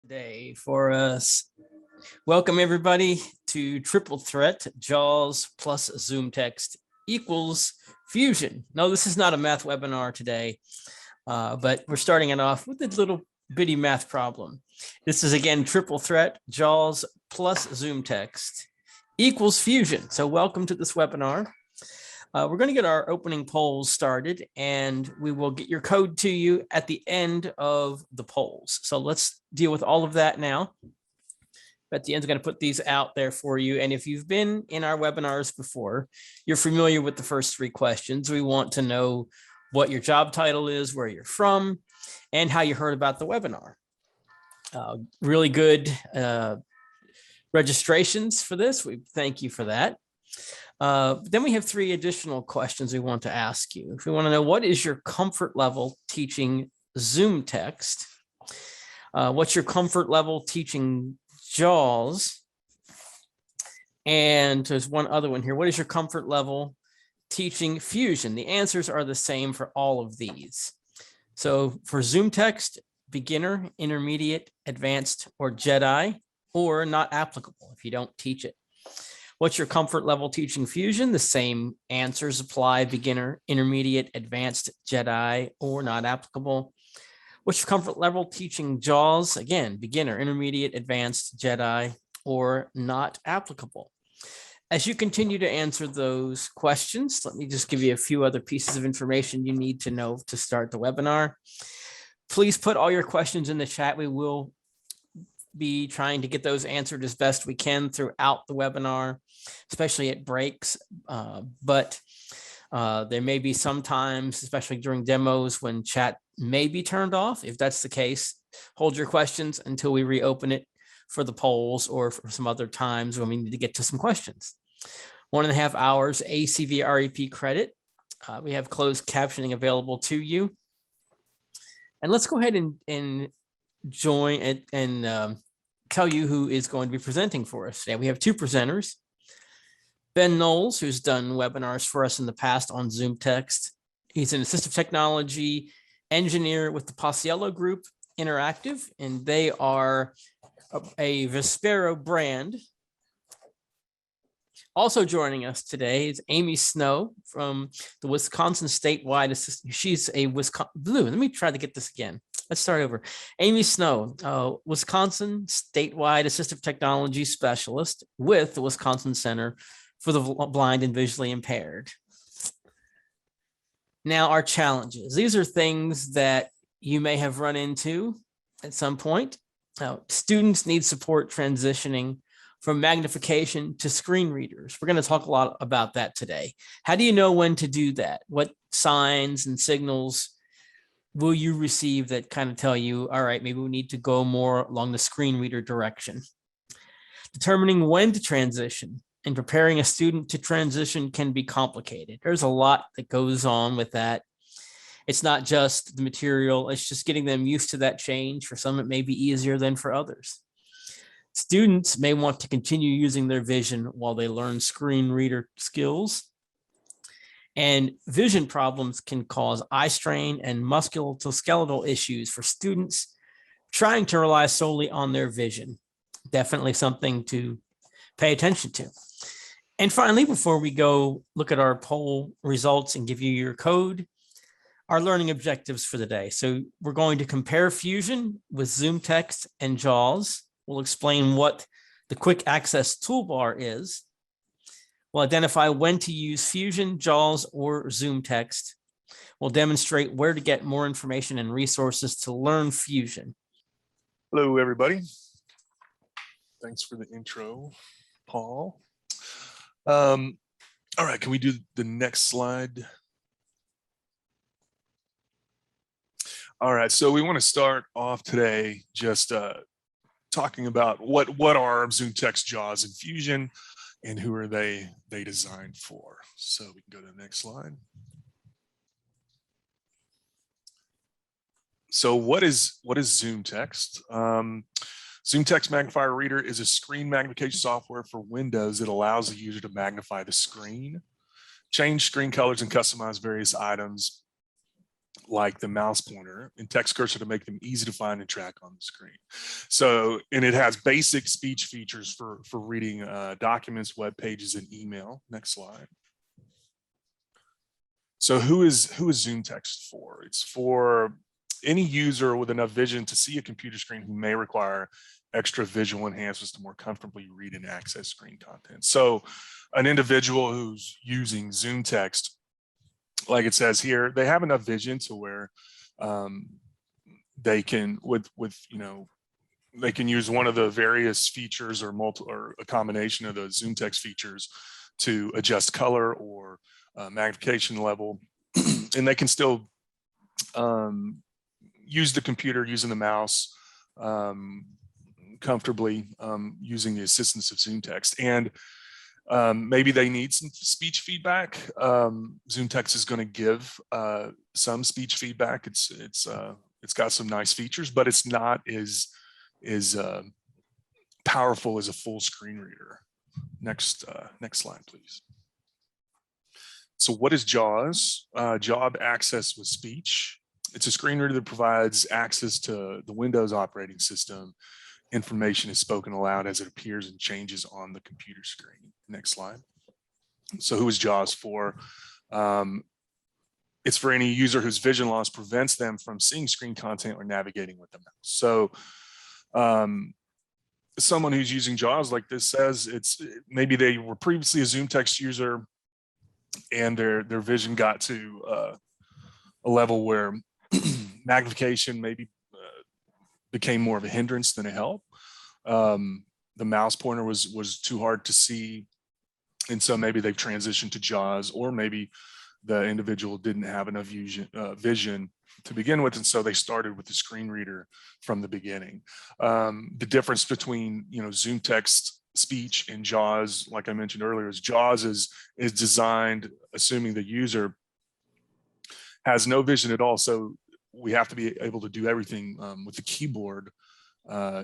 Day for us. Welcome everybody to Triple Threat JAWS plus ZoomText equals Fusion. No, this is not a math webinar today, but we're starting it off with a little bitty math problem. This is again Triple Threat JAWS plus ZoomText equals Fusion. So welcome to this webinar. We're going to get our opening polls started, and we will get your code to you at the end of the polls. So let's deal with all of that now. At the end, I'm going to put these out there for you. And if you've been in our webinars before, you're familiar with the first three questions. We want to know what your job title is, where you're from, and how you heard about the webinar. Really good registrations for this. We thank you for that. Then we have three additional questions we want to ask you. If we want to know, what is your comfort level teaching ZoomText? What's your comfort level teaching JAWS? And there's one other one here. What is your comfort level teaching Fusion? The answers are the same for all of these. So for ZoomText, beginner, intermediate, advanced, or Jedi, or not applicable if you don't teach it. What's your comfort level teaching Fusion? The same answers apply: beginner, intermediate, advanced, Jedi, or not applicable. What's your comfort level teaching JAWS? Again, beginner, intermediate, advanced, Jedi, or not applicable. As you continue to answer those questions, let me just give you a few other pieces of information you need to know to start the webinar. Please put all your questions in the chat. We will be trying to get those answered as best we can throughout the webinar, especially at breaks. But there may be some times, especially during demos, when chat may be turned off. If that's the case, hold your questions until we reopen it for the polls or for some other times when we need to get to some questions. 1.5 hours ACV REP credit. We have closed captioning available to you. And let's go ahead and join it and tell you who is going to be presenting for us today. We have two presenters. Ben Knolles, who's done webinars for us in the past on ZoomText. He's an assistive technology engineer with the Paciello Group Interactive, and they are a Vispero brand. Also joining us today is Amy Snow from the Wisconsin statewide assistant. She's a Wisconsin. Let me try to get this again. Let's start over. Amy Snow, Wisconsin statewide assistive technology specialist with the Wisconsin Center for the Blind and Visually Impaired. Now, our challenges. These are things that you may have run into at some point. Students need support transitioning from magnification to screen readers. We're going to talk a lot about that today. How do you know when to do that? What signs and signals will you receive that kind of tell you, all right, maybe we need to go more along the screen reader direction? Determining when to transition and preparing a student to transition can be complicated. There's a lot that goes on with that. It's not just the material, it's just getting them used to that change. For some, it may be easier than for others. Students may want to continue using their vision while they learn screen reader skills. And vision problems can cause eye strain and musculoskeletal issues for students trying to rely solely on their vision. Definitely something to pay attention to. And finally, before we go look at our poll results and give you your code, our learning objectives for the day. So we're going to compare Fusion with ZoomText and JAWS. We'll explain what the quick access toolbar is. We'll identify when to use Fusion, JAWS, or ZoomText. We'll demonstrate where to get more information and resources to learn Fusion. Hello, everybody. Thanks for the intro, Paul. All right, can we do the next slide? All right, so we want to start off today just talking about what are ZoomText, JAWS, and Fusion, and who are they designed for. So we can go to the next slide. So what is ZoomText? ZoomText Magnifier Reader is a screen magnification software for Windows that allows the user to magnify the screen, change screen colors, and customize various items like the mouse pointer and text cursor to make them easy to find and track on the screen. So, and it has basic speech features for reading documents, web pages, and email. Next slide. So who is ZoomText for? It's for any user with enough vision to see a computer screen who may require extra visual enhancements to more comfortably read and access screen content. So an individual who's using ZoomText, like it says here, they have enough vision to where they can, they can use one of the various features or a combination of the ZoomText features to adjust color or magnification level, and they can still use the computer using the mouse comfortably using the assistance of ZoomText. And maybe they need some speech feedback. ZoomText is going to give some speech feedback. It's got some nice features, but it's not as powerful as a full screen reader. Next slide, please. So what is JAWS? Job Access with Speech. It's a screen reader that provides access to the Windows operating system. Information is spoken aloud as it appears and changes on the computer screen. Next slide. So who is JAWS for? It's for any user whose vision loss prevents them from seeing screen content or navigating with the mouse. So someone who's using JAWS, like this says, it's maybe they were previously a ZoomText user and their vision got to a level where magnification maybe became more of a hindrance than a help. The mouse pointer was too hard to see, and so maybe they've transitioned to JAWS, or maybe the individual didn't have enough vision to begin with, and so they started with the screen reader from the beginning. The difference between ZoomText speech and JAWS, like I mentioned earlier, is JAWS is designed assuming the user has no vision at all, so we have to be able to do everything with the keyboard.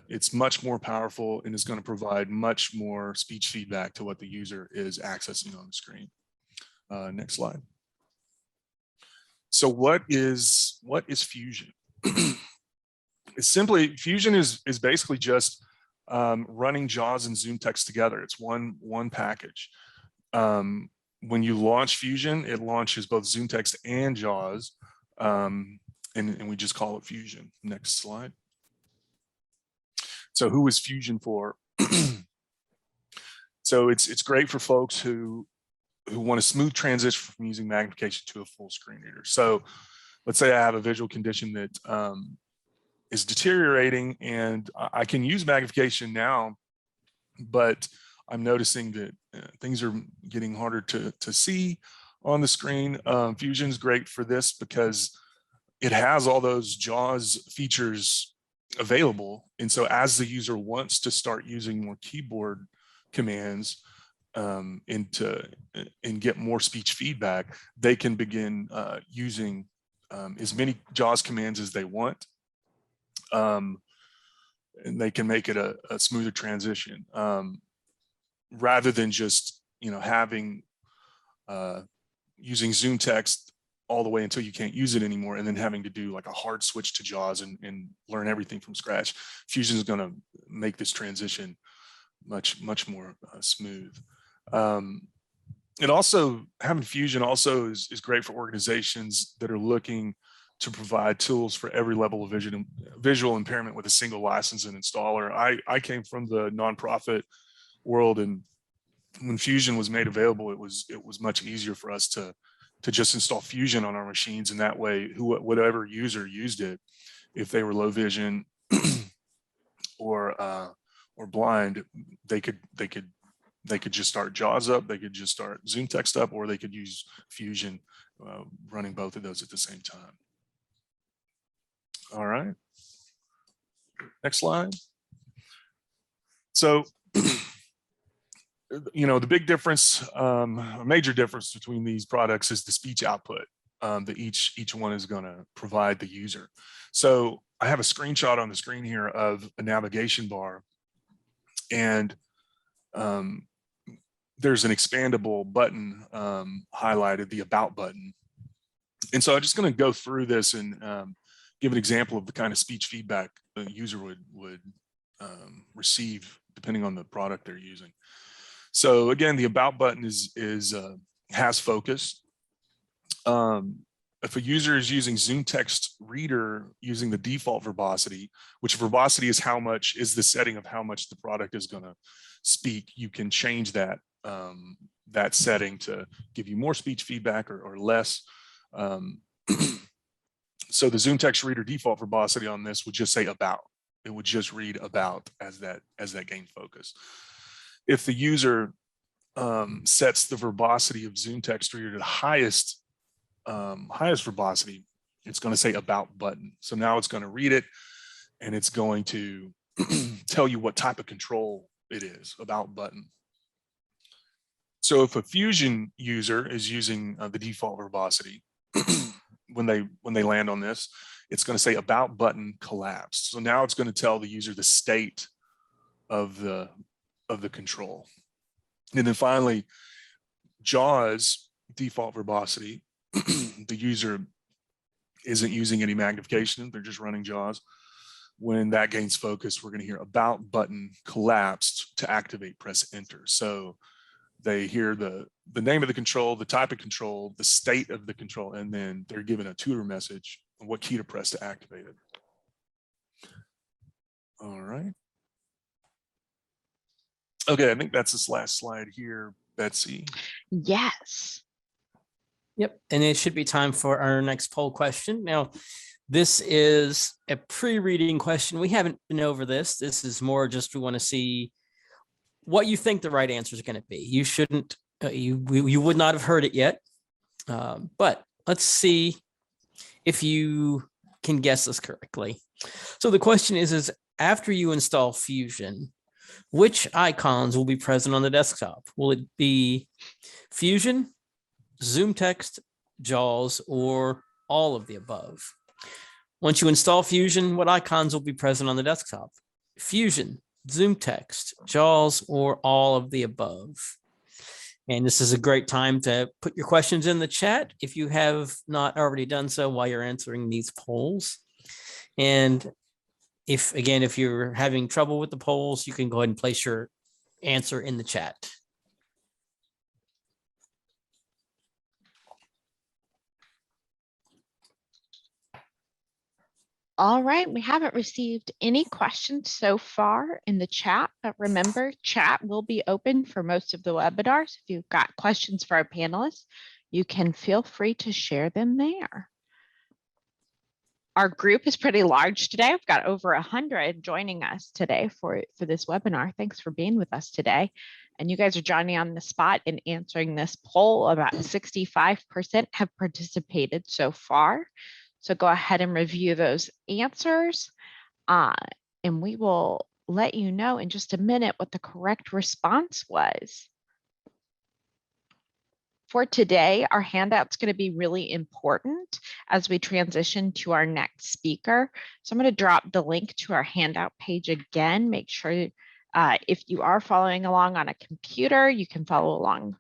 It's much more powerful and is going to provide much more speech feedback to what the user is accessing on the screen. Next slide. So what is Fusion? It's simply, Fusion is basically just running JAWS and ZoomText together. It's one package. When you launch Fusion, it launches both ZoomText and JAWS, and we just call it Fusion. Next slide. So who is Fusion for? So it's great for folks who want a smooth transition from using magnification to a full screen reader. So let's say I have a visual condition that is deteriorating and I can use magnification now, but I'm noticing that things are getting harder to see on the screen. Fusion is great for this because it has all those JAWS features available. And so as the user wants to start using more keyboard commands and get more speech feedback, they can begin using as many JAWS commands as they want. And they can make it a smoother transition rather than just having using ZoomText all the way until you can't use it anymore, and then having to do like a hard switch to JAWS and learn everything from scratch. Fusion is going to make this transition much more smooth. It also, having Fusion also is great for organizations that are looking to provide tools for every level of visual impairment with a single license and installer. I came from the nonprofit world, and when Fusion was made available, it was much easier for us to just install Fusion on our machines, and that way, whatever user used it, if they were low vision or blind, they could just start JAWS up, they could just start ZoomText up, or they could use Fusion, running both of those at the same time. All right, next slide. So, the big difference, a major difference between these products is the speech output that each one is going to provide the user. So I have a screenshot on the screen here of a navigation bar, and there's an expandable button highlighted, the About button. And so I'm just going to go through this and give an example of the kind of speech feedback the user would receive depending on the product they're using. So again, the about button has focus. If a user is using ZoomText Reader using the default verbosity, which verbosity is the setting of how much the product is going to speak, you can change that that setting to give you more speech feedback or less. So the ZoomText Reader default verbosity on this would just say about. It would just read about as that gain focus. If the user sets the verbosity of ZoomText Reader to the highest verbosity, it's going to say about button. So now it's going to read it and it's going to tell you what type of control it is, about button. So if a Fusion user is using the default verbosity, when they land on this, it's going to say about button collapsed. So now it's going to tell the user the state of the control. And then finally, JAWS default verbosity, the user isn't using any magnification, they're just running JAWS. When that gains focus, we're going to hear about button collapsed. To activate, press enter. So they hear the name of the control, the type of control, the state of the control, and then they're given a tutor message on what key to press to activate it. All right. Okay, I think that's this last slide here, Betsy. Yes. Yep, and it should be time for our next poll question. Now, this is a pre-reading question. We haven't been over this. This is more just we want to see what you think the right answer is going to be. You shouldn't, you would not have heard it yet, but let's see if you can guess this correctly. So the question is after you install Fusion, which icons will be present on the desktop? Will it be Fusion, ZoomText, JAWS, or all of the above? Once you install Fusion, what icons will be present on the desktop? Fusion, ZoomText, JAWS, or all of the above? And this is a great time to put your questions in the chat if you have not already done so while you're answering these polls. And if you're having trouble with the polls, you can go ahead and place your answer in the chat. All right, we haven't received any questions so far in the chat, but remember, chat will be open for most of the webinars. If you've got questions for our panelists, you can feel free to share them there. Our group is pretty large today. We've got over 100 joining us today for this webinar. Thanks for being with us today. And you guys are joining on the spot and answering this poll. About 65% have participated so far. So go ahead and review those answers, and we will let you know in just a minute what the correct response was. For today, our handout's going to be really important as we transition to our next speaker. So I'm going to drop the link to our handout page again. Make sure if you are following along on a computer, you can follow along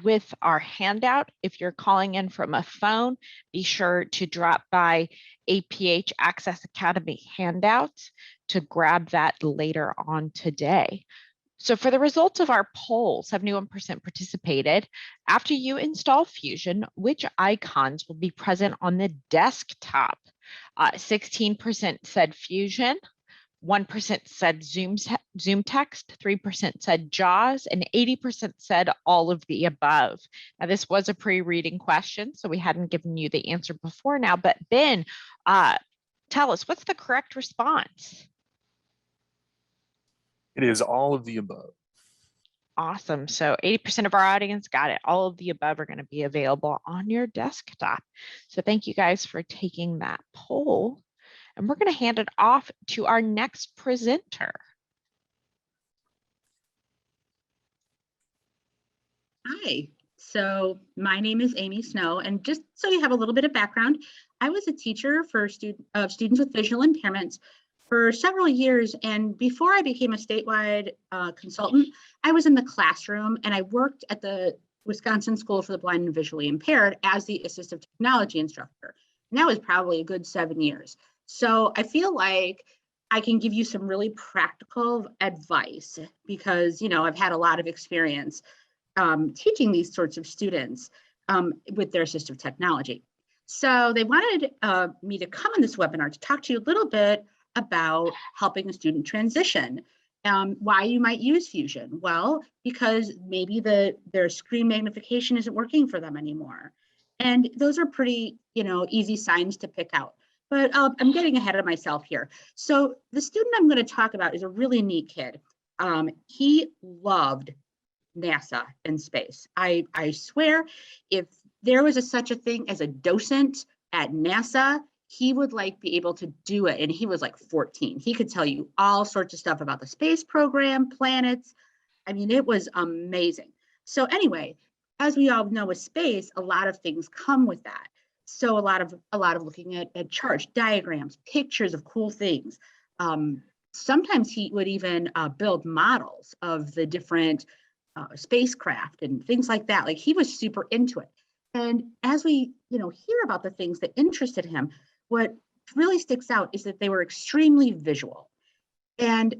with our handout. If you're calling in from a phone, be sure to drop by APH Access Academy handouts to grab that later on today. So for the results of our poll, 71% participated. After you install Fusion, which icons will be present on the desktop? 16% said Fusion, 1% said ZoomText, 3% said JAWS, and 80% said all of the above. Now, this was a pre-reading question, so we hadn't given you the answer before now, but Ben, tell us, what's the correct response? It is all of the above. Awesome. So 80% of our audience got it. All of the above are going to be available on your desktop. So thank you guys for taking that poll. And we're going to hand it off to our next presenter. Hi, so my name is Amy Snow, and just so you have a little bit of background, I was a teacher for students with visual impairments for several years, and before I became a statewide consultant, I was in the classroom and I worked at the Wisconsin School for the Blind and Visually Impaired as the assistive technology instructor. And that was probably a good 7 years. So I feel like I can give you some really practical advice because, I've had a lot of experience teaching these sorts of students with their assistive technology. So they wanted me to come on this webinar to talk to you a little bit about helping a student transition. Why you might use Fusion? Well, because maybe their screen magnification isn't working for them anymore. And those are pretty, easy signs to pick out. But I'm getting ahead of myself here. So the student I'm going to talk about is a really neat kid. He loved NASA and space. I swear, if there was such a thing as a docent at NASA, he would be able to do it. And he was 14. He could tell you all sorts of stuff about the space program, planets. I mean, it was amazing. So anyway, as we all know with space, a lot of things come with that. So a lot of looking at charts, diagrams, pictures of cool things. Sometimes he would even build models of the different spacecraft and things like that. He was super into it. And as we, hear about the things that interested him, what really sticks out is that they were extremely visual. And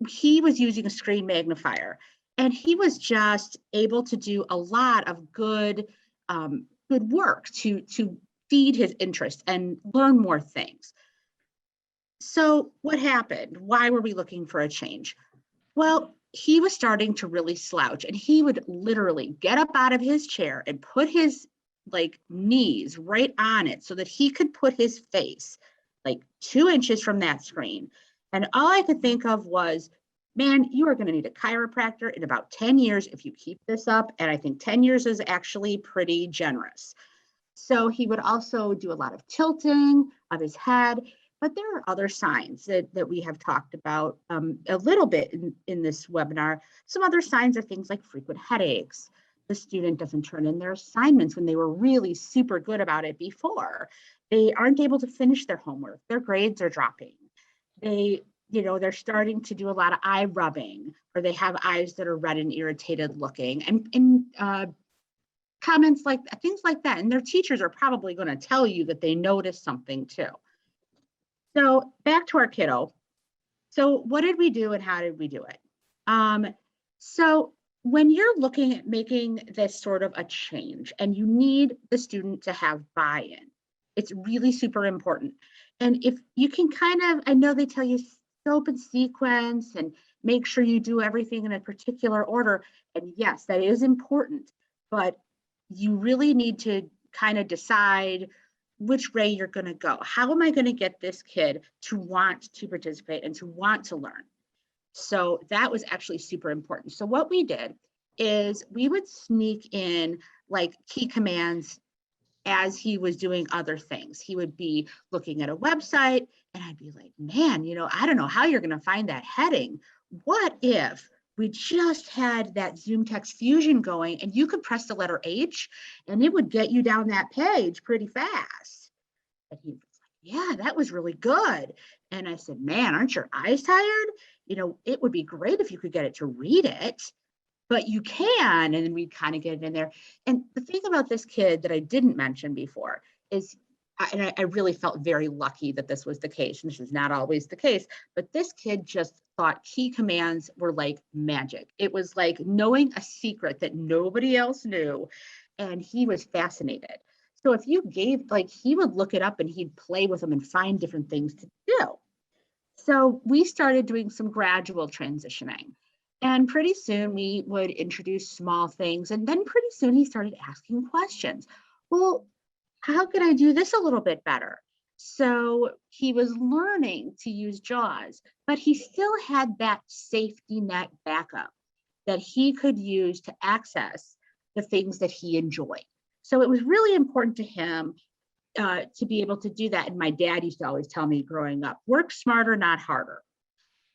he was using a screen magnifier, and he was just able to do a lot of good work to feed his interest and learn more things. So what happened? Why were we looking for a change? Well, he was starting to really slouch, and he would literally get up out of his chair and put his knees right on it so that he could put his face 2 inches from that screen. And all I could think of was, man, you are going to need a chiropractor in about 10 years if you keep this up. And I think 10 years is actually pretty generous. So he would also do a lot of tilting of his head. But there are other signs that we have talked about a little bit in this webinar. Some other signs are things like frequent headaches. The student doesn't turn in their assignments when they were really super good about it before. They aren't able to finish their homework. Their grades are dropping. They're starting to do a lot of eye rubbing, or they have eyes that are red and irritated looking, and comments things like that. And their teachers are probably going to tell you that they noticed something too. So back to our kiddo. So what did we do and how did we do it? So when you're looking at making this sort of a change and you need the student to have buy-in, it's really super important. And if you can I know they tell you scope and sequence and make sure you do everything in a particular order. And yes, that is important, but you really need to decide which way you're going to go. How am I going to get this kid to want to participate and to want to learn? So that was actually super important. So what we did is we would sneak in key commands as he was doing other things. He would be looking at a website and I'd be like, man, I don't know how you're going to find that heading. What if we just had that ZoomText Fusion going and you could press the letter H and it would get you down that page pretty fast? And he was like, yeah, that was really good. And I said, man, aren't your eyes tired? It would be great if you could get it to read it, but you can. And then we get it in there. And the thing about this kid that I didn't mention before is, and I really felt very lucky that this was the case, and this is not always the case, but this kid just thought key commands were like magic. It was like knowing a secret that nobody else knew, and he was fascinated. So if you gave, he would look it up and he'd play with them and find different things to do. So we started doing some gradual transitioning. And pretty soon we would introduce small things. And then pretty soon he started asking questions. Well, how could I do this a little bit better? So he was learning to use JAWS, but he still had that safety net backup that he could use to access the things that he enjoyed. So it was really important to him to be able to do that. And my dad used to always tell me growing up, work smarter, not harder.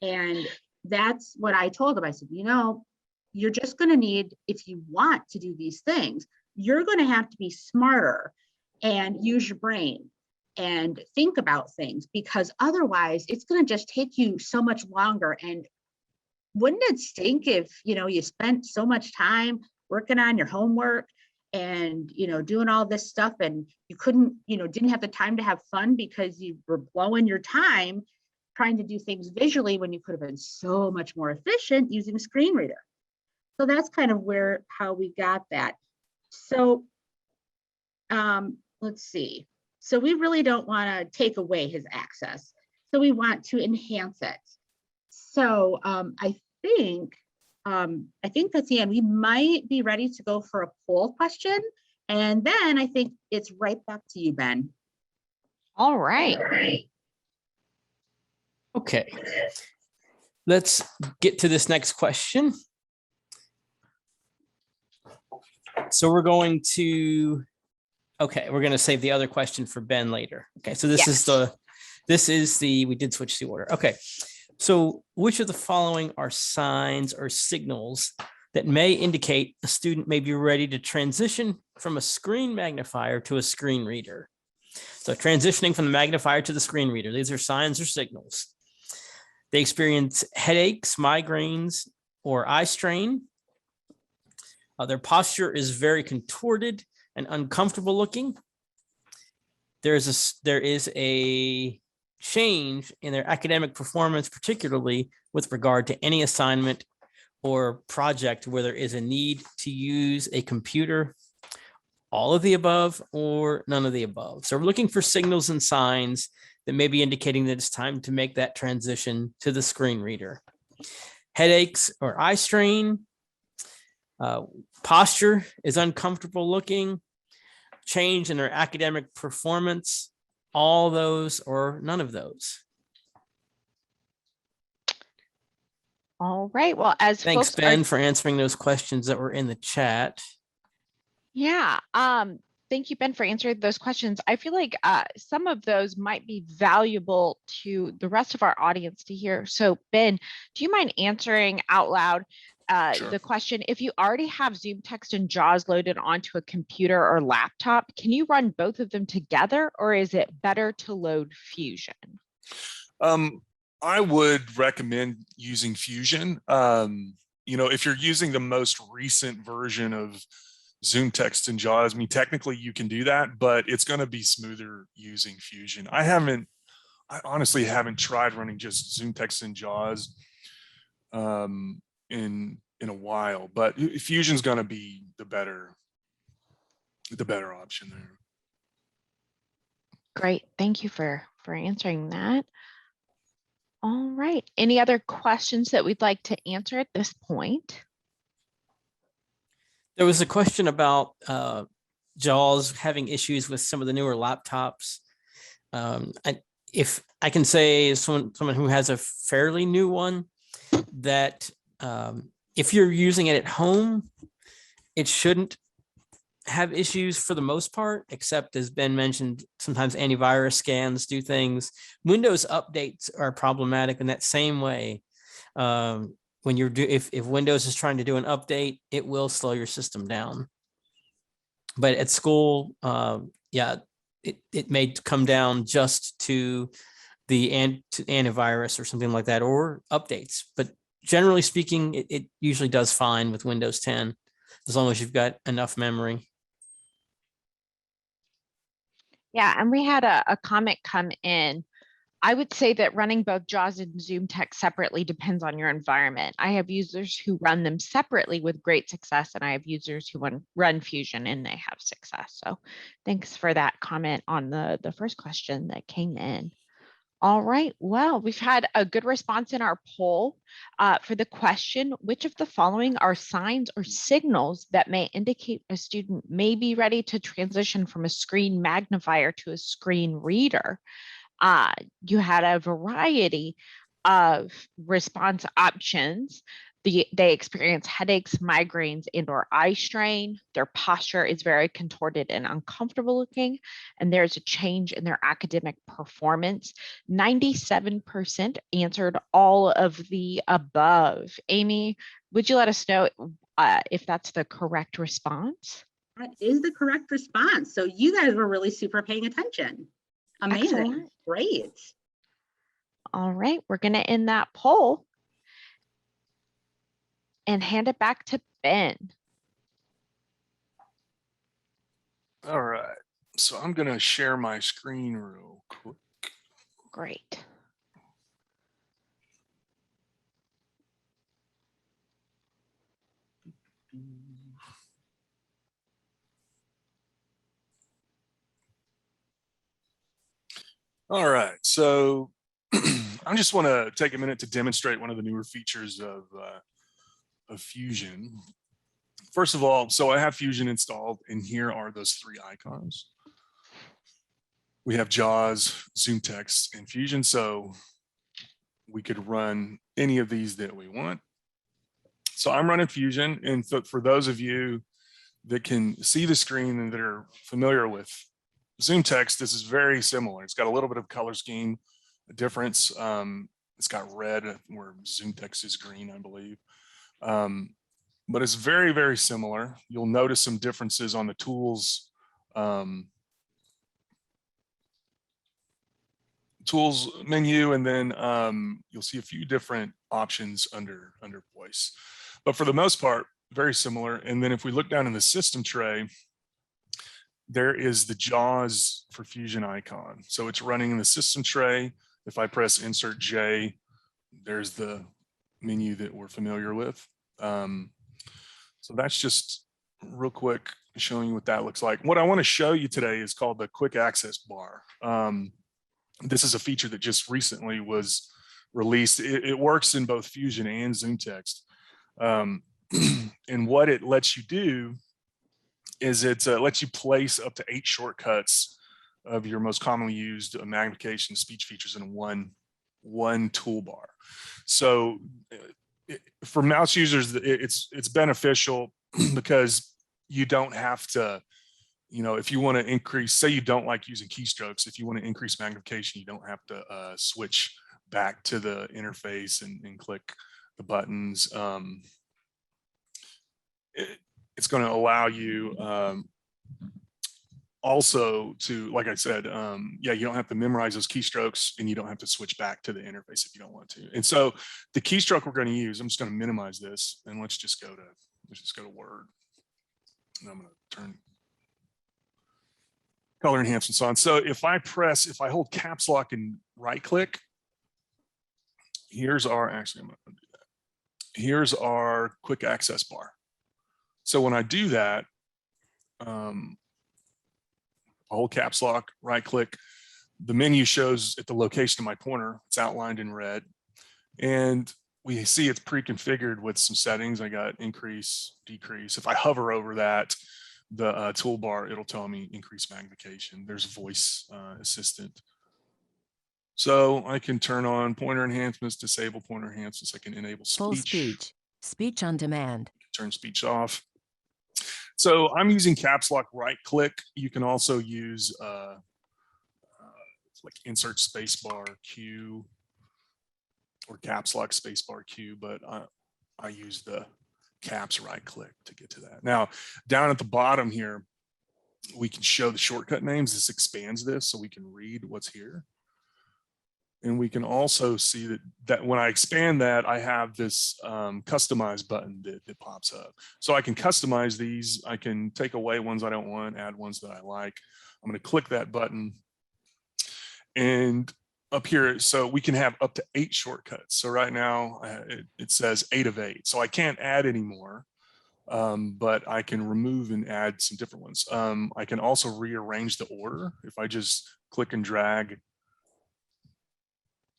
And that's what I told him. I said, you're just going to need, if you want to do these things, you're going to have to be smarter and use your brain and think about things, because otherwise it's going to just take you so much longer. And wouldn't it stink if, you spent so much time working on your homework and, doing all this stuff, and you couldn't, didn't have the time to have fun because you were blowing your time trying to do things visually when you could have been so much more efficient using a screen reader. So that's kind of how we got that. So let's see. So we really don't want to take away his access. So we want to enhance it. So I think that's the end. We might be ready to go for a poll question. And then I think it's right back to you, Ben. All right. Okay. Let's get to this next question. So we're going to save the other question for Ben later. Okay, so this is the, we did switch the order. Okay, so which of the following are signs or signals that may indicate a student may be ready to transition from a screen magnifier to a screen reader? So transitioning from the magnifier to the screen reader, these are signs or signals. They experience headaches, migraines, or eye strain. Their posture is very contorted and uncomfortable looking. There is a change in their academic performance, particularly with regard to any assignment or project where there is a need to use a computer, all of the above or none of the above. So we're looking for signals and signs that may be indicating that it's time to make that transition to the screen reader. Headaches or eye strain, posture is uncomfortable looking, change in their academic performance, all those or none of those. All right. Well, as Thanks, folks Ben, for answering those questions that were in the chat. Yeah. Thank you, Ben, for answering those questions. I feel like some of those might be valuable to the rest of our audience to hear. So, Ben, do you mind answering out loud Sure. the question? If you already have ZoomText and JAWS loaded onto a computer or laptop, can you run both of them together, or is it better to load Fusion? I would recommend using Fusion. If you're using the most recent version of ZoomText and JAWS, I mean, technically you can do that, but it's going to be smoother using Fusion. I honestly haven't tried running just ZoomText and JAWS in a while, but Fusion's going to be the better option there. Great. Thank you for answering that. All right. Any other questions that we'd like to answer at this point? There was a question about JAWS having issues with some of the newer laptops. If I can say, someone who has a fairly new one, that if you're using it at home, it shouldn't have issues for the most part, except, as Ben mentioned, sometimes antivirus scans do things. Windows updates are problematic in that same way. When if Windows is trying to do an update, it will slow your system down. But at school, it may come down just to the antivirus or something like that, or updates. But generally speaking, it usually does fine with Windows 10, as long as you've got enough memory. Yeah, and we had a comment come in. I would say that running both JAWS and ZoomText separately depends on your environment. I have users who run them separately with great success, and I have users who run Fusion and they have success. So thanks for that comment on the first question that came in. All right, well, we've had a good response in our poll for the question, which of the following are signs or signals that may indicate a student may be ready to transition from a screen magnifier to a screen reader? You had a variety of response options. They experience headaches, migraines, and/or eye strain. Their posture is very contorted and uncomfortable looking, and there's a change in their academic performance. 97% answered all of the above. Amy, would you let us know if that's the correct response? That is the correct response. So you guys were really super paying attention. Amazing. Excellent. Great. All right, we're going to end that poll and hand it back to Ben. All right, so I'm gonna share my screen real quick. Great. All right, so I just want to take a minute to demonstrate one of the newer features of Fusion. First of all, so I have Fusion installed, and here are those three icons. We have JAWS, ZoomText, and Fusion, so we could run any of these that we want. So I'm running Fusion, and for those of you that can see the screen and that are familiar with ZoomText, this is very similar. It's got a little bit of color scheme difference. It's got red where ZoomText is green, I believe. But it's very, very similar. You'll notice some differences on the tools tools menu, and then you'll see a few different options under voice. But for the most part, very similar. And then if we look down in the system tray, there is the JAWS for Fusion icon. So it's running in the system tray. If I press Insert J, there's the menu that we're familiar with. So that's just real quick showing you what that looks like. What I want to show you today is called the quick access bar. This is a feature that just recently was released. It works in both Fusion and ZoomText. And what it lets you do is it lets you place up to 8 shortcuts of your most commonly used magnification speech features in one toolbar. So for mouse users, it's beneficial because you don't have to, you know, if you want to increase, say you don't like using keystrokes, if you want to increase magnification, you don't have to switch back to the interface and click the buttons. It's going to allow you also to, like I said, yeah, you don't have to memorize those keystrokes, and you don't have to switch back to the interface if you don't want to. And so the keystroke we're going to use, I'm just going to minimize this, and let's just go to Word. And I'm going to turn color enhancements on. So if I hold caps lock and right click, here's our, actually I'm going to do that. Here's our quick access bar. So when I do that, I'll hold caps lock, right click, the menu shows at the location of my pointer. It's outlined in red. And we see it's pre-configured with some settings. I got increase, decrease. If I hover over that, the toolbar, it'll tell me increase magnification. There's voice assistant. So I can turn on pointer enhancements, disable pointer enhancements. I can enable Full speech. speech on demand. Turn speech off. So I'm using caps lock right click. You can also use like insert spacebar Q or caps lock spacebar Q, but I use the caps right click to get to that. Now down at the bottom here, we can show the shortcut names. This expands this so we can read what's here. And we can also see that when I expand that, I have this customize button that pops up. So I can customize these. I can take away ones I don't want, add ones that I like. I'm going to click that button. And up here, so we can have up to 8 shortcuts. So right now it says 8 of 8. So I can't add any more, but I can remove and add some different ones. I can also rearrange the order. If I just click and drag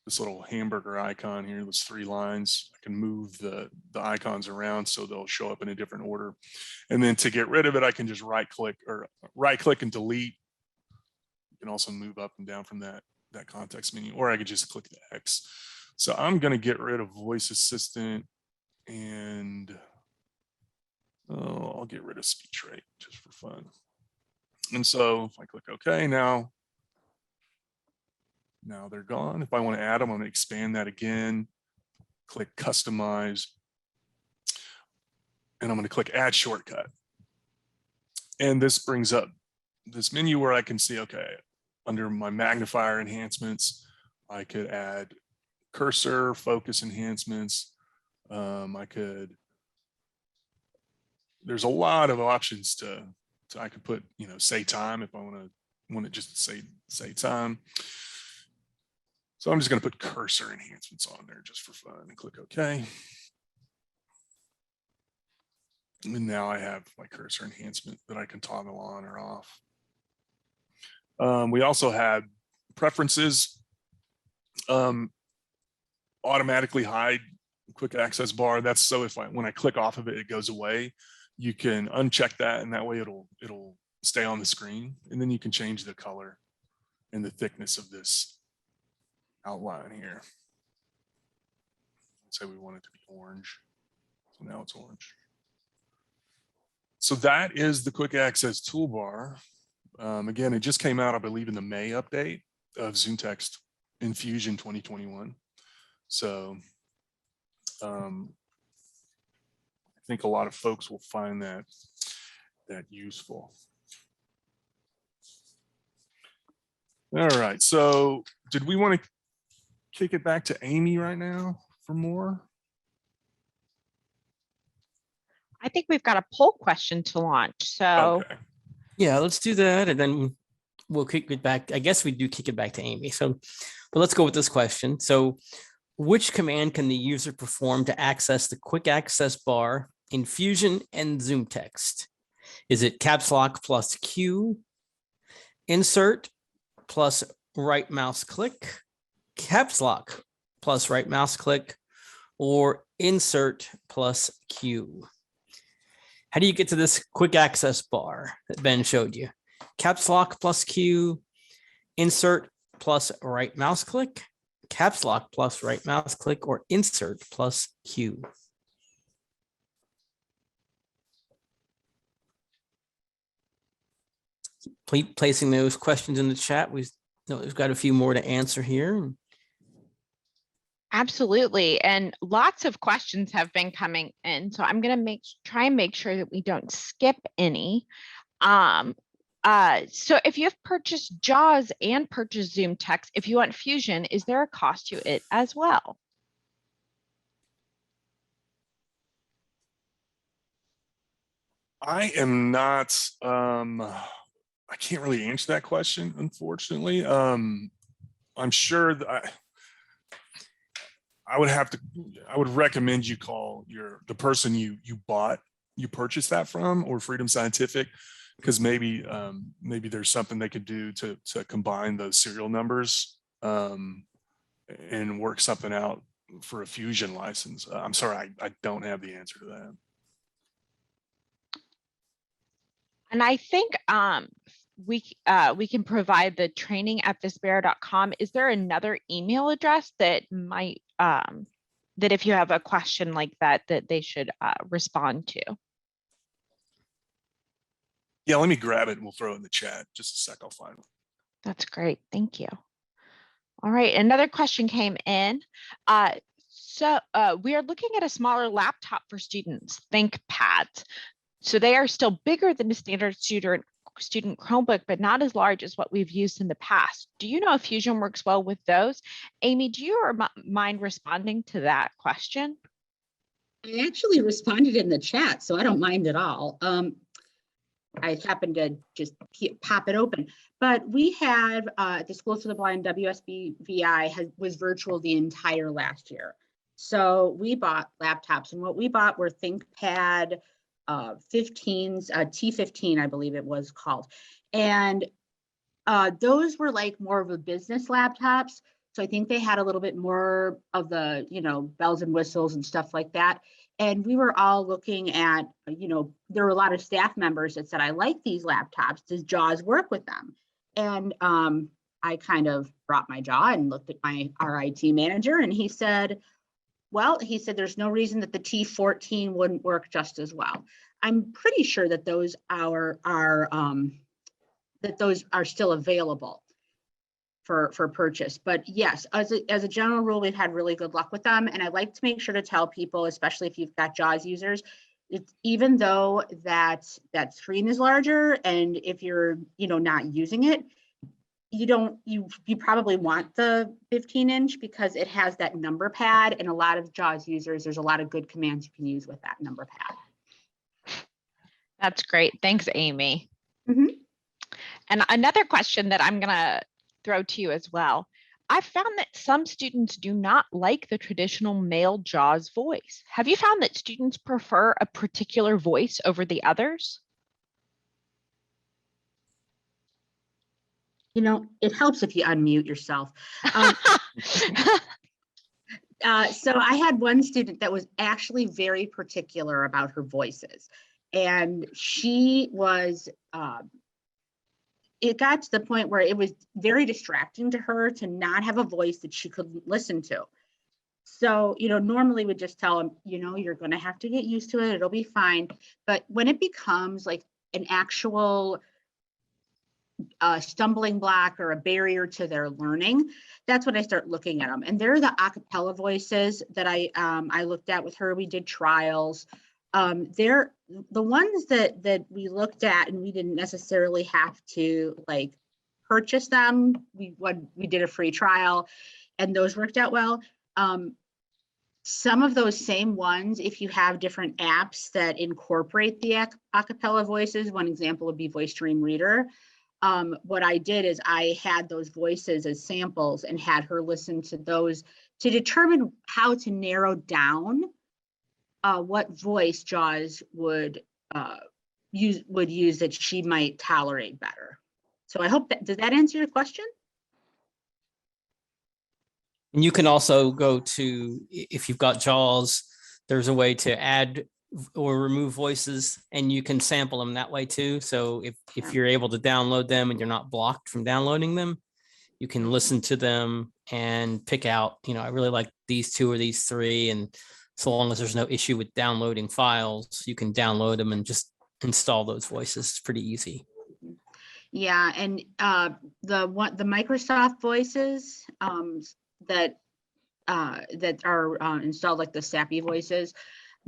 this little hamburger icon here, those 3 lines, I can move the icons around so they'll show up in a different order. And then to get rid of it, I can just right click and delete. You can also move up and down from that context menu, or I could just click the X. So I'm going to get rid of voice assistant, and I'll get rid of speech rate just for fun. And so if I click OK, now they're gone. If I want to add them, I'm going to expand that again, click customize, and I'm going to click add shortcut. And this brings up this menu where I can see, okay, under my magnifier enhancements, I could add cursor, focus enhancements. There's a lot of options to I could put, say time if I want to just say time. So I'm just going to put cursor enhancements on there just for fun and click OK. And now I have my cursor enhancement that I can toggle on or off. We also had preferences. Automatically hide quick access bar. That's so when I click off of it, it goes away. You can uncheck that, and that way it'll stay on the screen. And then you can change the color and the thickness of this outline here. Let's say we want it to be orange. So now it's orange. So that is the quick access toolbar. Again, it just came out, I believe, in the May update of ZoomText in Fusion 2021. So I think a lot of folks will find that useful. All right, so did we want to kick it back to Amy right now for more? I think we've got a poll question to launch. So Okay. Yeah, let's do that. And then we'll kick it back. I guess we do kick it back to Amy. So, but let's go with this question. So which command can the user perform to access the quick access bar in Fusion and ZoomText? Is it caps lock plus Q, insert plus right mouse click, caps lock plus right mouse click, or insert plus Q? How do you get to this quick access bar that Ben showed you? Caps lock plus Q, insert plus right mouse click, caps lock plus right mouse click, or insert plus Q? Placing those questions in the chat. We've got a few more to answer here. absolutely. And lots of questions have been coming in. So I'm going to try and make sure that we don't skip any. So if you have purchased JAWS and purchased ZoomText, if you want Fusion, is there a cost to it as well? I am not, I can't really answer that question, unfortunately. I'm sure that I would recommend you call the person you purchased that from, or Freedom Scientific, because maybe there's something they could do to combine those serial numbers and work something out for a Fusion license. I'm sorry, I don't have the answer to that. And I think we can provide the training at vispero.com. Is there another email address that might that if you have a question like that they should respond to? Yeah, let me grab it and we'll throw it in the chat. Just a sec, I'll find it. That's great. Thank you. All right, another question came in. So we are looking at a smaller laptop for students, ThinkPads. So they are still bigger than the standard student Chromebook, but not as large as what we've used in the past. Do you know if Fusion works well with those? Amy, do you mind responding to that question? I actually responded in the chat, so I don't mind at all. I happened to just pop it open, but we had at the Schools for the Blind, WSBVI was virtual the entire last year. So we bought laptops, and what we bought were ThinkPad 15s, T15, I believe it was called. And those were like more of a business laptops. So I think they had a little bit more of the, bells and whistles and stuff like that. And we were all looking at, there were a lot of staff members that said, I like these laptops. Does JAWS work with them? And I kind of brought my jaw and looked at our IT manager, and he said, there's no reason that the T14 wouldn't work just as well. I'm pretty sure that those are still available for purchase. But yes, as a general rule, we've had really good luck with them. And I like to make sure to tell people, especially if you've got JAWS users, even though that screen is larger, and if you're not using it, you probably want the 15-inch because it has that number pad, and a lot of JAWS users, there's a lot of good commands you can use with that number pad. That's great. Thanks, Amy. And another question that I'm going to throw to you as well. I've found that some students do not like the traditional male JAWS voice. Have you found that students prefer a particular voice over the others? You know, it helps if you unmute yourself. So I had one student that was actually very particular about her voices. And she was, it got to the point where it was very distracting to her to not have a voice that she couldn't listen to. So, you know, normally we just tell them, you know, you're going to have to get used to it. It'll be fine. But when it becomes like an actual stumbling block or a barrier to their learning, that's when I start looking at them. And they're the a cappella voices that I looked at with her. We did trials. They're the ones that we looked at, and we didn't necessarily have to like purchase them. We did a free trial, and those worked out well. Some of those same ones, if you have different apps that incorporate the a cappella voices, one example would be Voice Dream Reader. What I did is I had those voices as samples and had her listen to those to determine how to narrow down what voice JAWS would use that she might tolerate better. So I hope that, does that answer your question? And you can also go to, if you've got JAWS, there's a way to add or remove voices, and you can sample them that way too. So if you're able to download them and you're not blocked from downloading them, you can listen to them and pick out, you know, I really like these two or these three. And so long as there's no issue with downloading files, you can download them and just install those voices. It's pretty easy. Yeah, and the Microsoft voices that are installed, like the SAPI voices,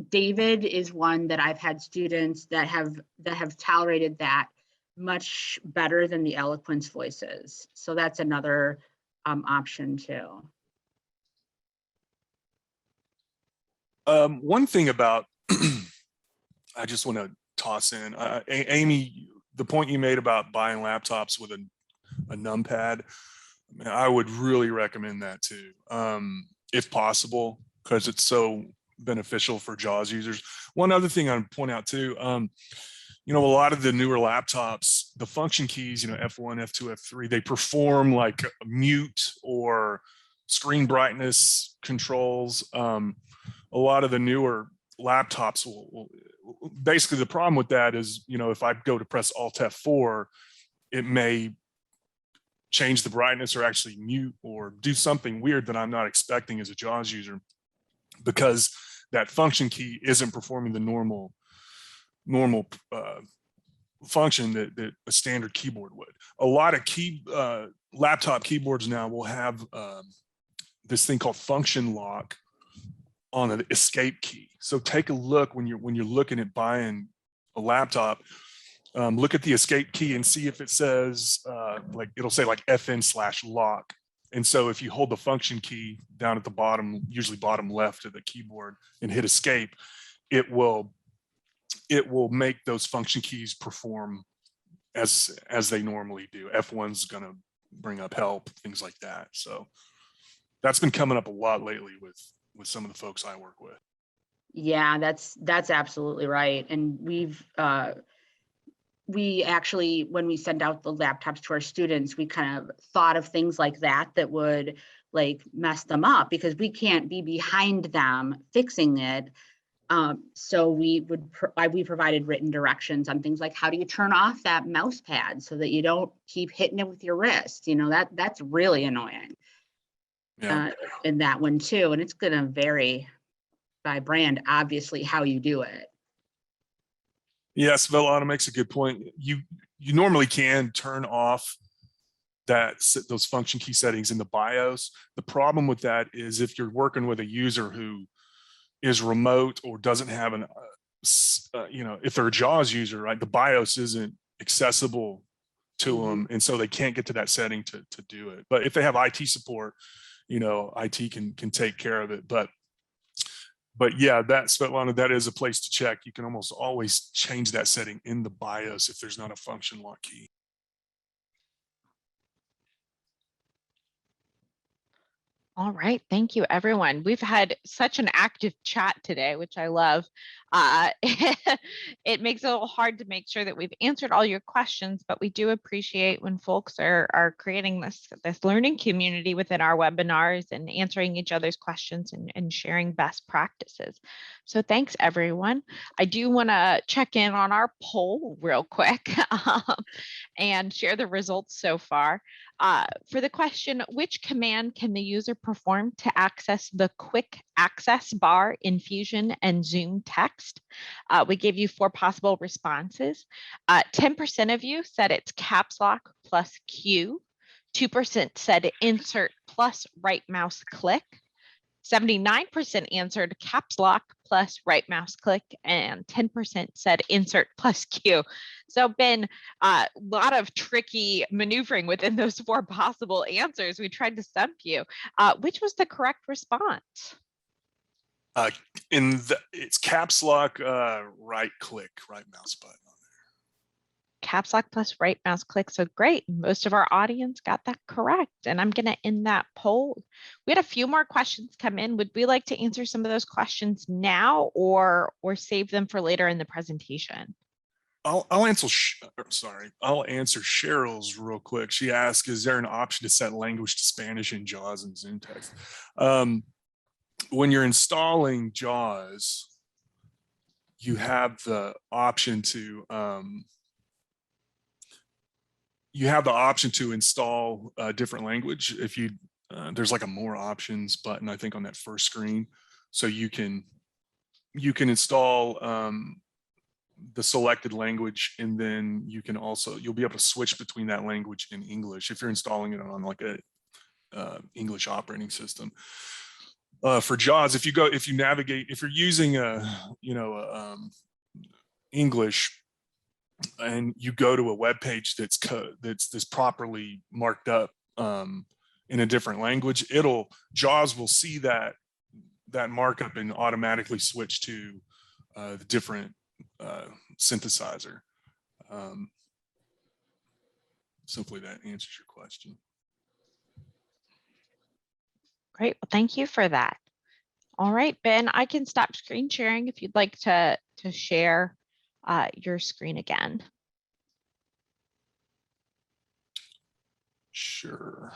David is one that I've had students that have tolerated that much better than the Eloquence voices. So that's another option too. One thing about, I just want to toss in, Amy, the point you made about buying laptops with a numpad, I would really recommend that too, if possible, because it's so beneficial for JAWS users. One other thing I'd point out too, you know, a lot of the newer laptops, the function keys, you know, F1, F2, F3, they perform like mute or screen brightness controls. A lot of the newer laptops will basically, the problem with that is, you know, if I go to press Alt F4, it may change the brightness or actually mute or do something weird that I'm not expecting as a JAWS user, because that function key isn't performing the normal function that a standard keyboard would. A lot of laptop keyboards now will have this thing called function lock on an escape key. So take a look when you're looking at buying a laptop, look at the escape key and see if it says like, it'll say like FN/lock. And so if you hold the function key down at the bottom, usually bottom left of the keyboard, and hit escape, it will make those function keys perform as they normally do. F1's going to bring up help, things like that. So that's been coming up a lot lately with some of the folks I work with. Yeah, that's absolutely right. And we actually, when we send out the laptops to our students, we kind of thought of things like that would like mess them up, because we can't be behind them fixing it. So we provided written directions on things like, how do you turn off that mouse pad so that you don't keep hitting it with your wrist? You know, that's really annoying. Yeah. In that one too. And it's going to vary by brand, obviously, how you do it. Yes, Velana makes a good point. You normally can turn off those function key settings in the BIOS. The problem with that is if you're working with a user who is remote or doesn't have an, you know, if they're a JAWS user, right, the BIOS isn't accessible to them, and so they can't get to that setting to do it. But if they have IT support, you know, IT can take care of it. But But yeah, that Svetlana, that is a place to check. You can almost always change that setting in the BIOS if there's not a function lock key. All right, thank you, everyone. We've had such an active chat today, which I love. It makes it a little hard to make sure that we've answered all your questions, but we do appreciate when folks are creating this learning community within our webinars and answering each other's questions and sharing best practices. So thanks, everyone. I do want to check in on our poll real quick and share the results so far. For the question, which command can the user perform to access the quick access bar in Fusion and ZoomText? We gave you 4 possible responses. 10% of you said it's caps lock plus Q. 2% said insert plus right mouse click. 79% answered caps lock plus right mouse click, and 10% said insert plus Q. So Ben, a lot of tricky maneuvering within those 4 possible answers. We tried to stump you. Which was the correct response? It's caps lock, right click, right mouse button. Caps lock plus right mouse click. So great. Most of our audience got that correct. And I'm going to end that poll. We had a few more questions come in. Would we like to answer some of those questions now or save them for later in the presentation? I'll answer Cheryl's real quick. She asked, is there an option to set language to Spanish in JAWS and ZoomText? When you're installing JAWS, you have the option to install a different language. If you there's like a more options button, I think, on that first screen, so you can install the selected language, and then you'll be able to switch between that language and English if you're installing it on like a English operating system. For JAWS, if you're using English, and you go to a web page that's properly marked up in a different language, JAWS will see that markup and automatically switch to the different synthesizer. Simply that answers your question. Great. Well, thank you for that. All right, Ben, I can stop screen sharing if you'd like to share your screen again. Sure.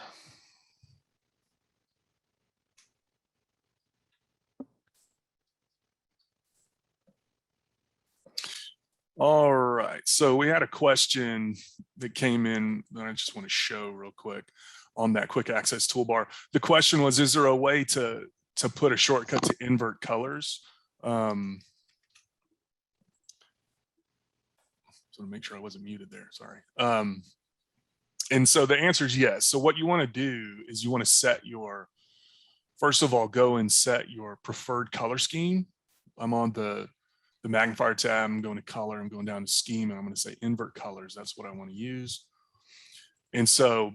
All right, so we had a question that came in that I just want to show real quick on that quick access toolbar. The question was, is there a way to put a shortcut to invert colors? So to make sure I wasn't muted there, sorry. And so the answer is yes. So what you want to do is you want to set first of all, go and set your preferred color scheme. I'm on the magnifier tab, I'm going to color, I'm going down to scheme, and I'm going to say invert colors. That's what I want to use. And so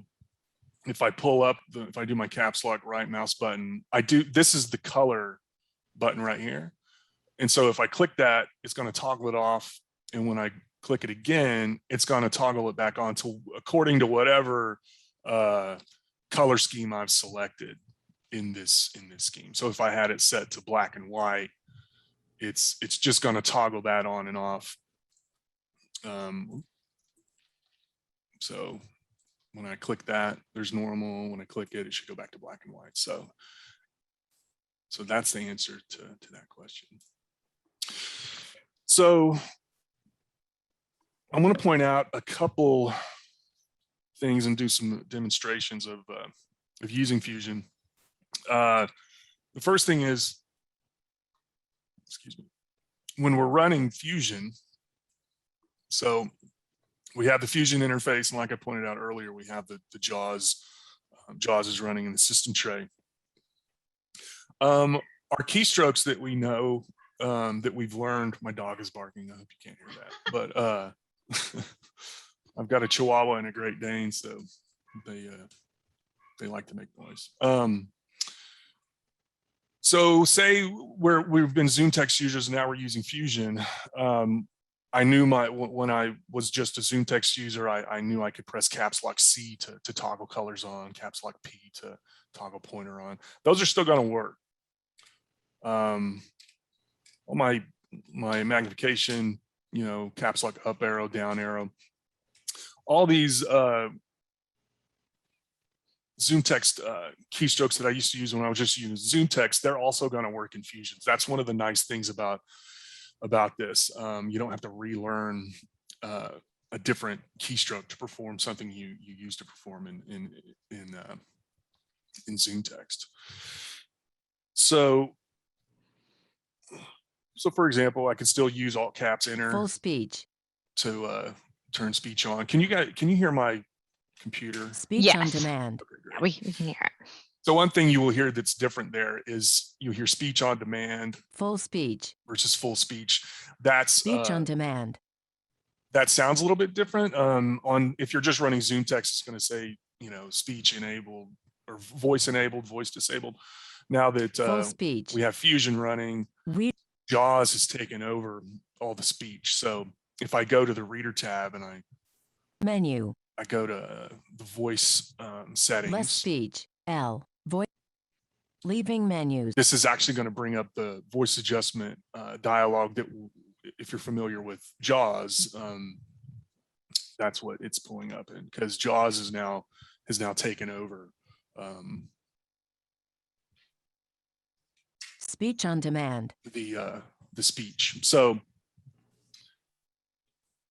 if I if I do my caps lock right mouse button, this is the color button right here. And so if I click that, it's going to toggle it off. And when I click it again, it's going to toggle it back on to according to whatever color scheme I've selected in this scheme. So if I had it set to black and white, it's just going to toggle that on and off. So when I click that, there's normal. When I click it, it should go back to black and white. So that's the answer to that question. So I'm going to point out a couple things and do some demonstrations of using Fusion. The first thing is, excuse me, when we're running Fusion, so we have the Fusion interface, and like I pointed out earlier, we have the JAWS. JAWS is running in the system tray. Our keystrokes that we know, that we've learned, my dog is barking, I hope you can't hear that, but I've got a Chihuahua and a Great Dane, so they like to make noise. So say we've been ZoomText users, now we're using Fusion. I knew when I was just a ZoomText user, I knew I could press caps lock C to toggle colors on, caps lock P to toggle pointer on. Those are still going to work. All my magnification, you know, caps lock up arrow, down arrow, all these ZoomText keystrokes that I used to use when I was just using ZoomText, they're also going to work in Fusion. That's one of the nice things about this. You don't have to relearn a different keystroke to perform something you used to perform in ZoomText. So for example, I could still use alt caps enter Full speech. to turn speech on. Can you hear my computer? Speech on Yes. demand. Okay, Yeah, great. we can hear it. So one thing you will hear that's different there is you hear speech on demand Full speech. versus full speech. That's Speech on demand. that sounds a little bit different. If you're just running ZoomText, it's going to say, you know, speech enabled or voice enabled, voice disabled. Now that Full speech. we have Fusion running, Read JAWS has taken over all the speech. So if I go to the reader tab and I menu. go to the voice settings, Less speech. L. Voice. Leaving menus. this is actually going to bring up the voice adjustment dialog that, if you're familiar with JAWS, that's what it's pulling up in, because JAWS has now taken over. Speech on demand. The speech. So,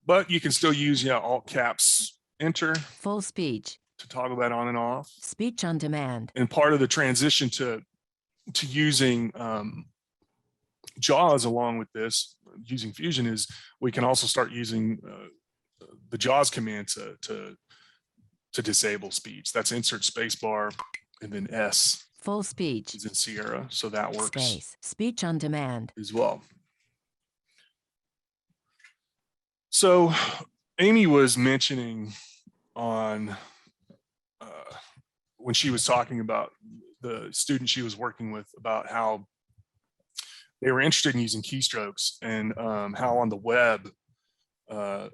but you can still use alt caps enter Full speech. to toggle that on and off. Speech on demand. And part of the transition to using JAWS along with this, using Fusion, is we can also start using the JAWS command to disable speech. That's insert spacebar and then S Full speech. is in Sierra, so that works Space. Speech on demand. as well. So Amy was mentioning on when she was talking about the student she was working with, about how they were interested in using keystrokes, and how on the web the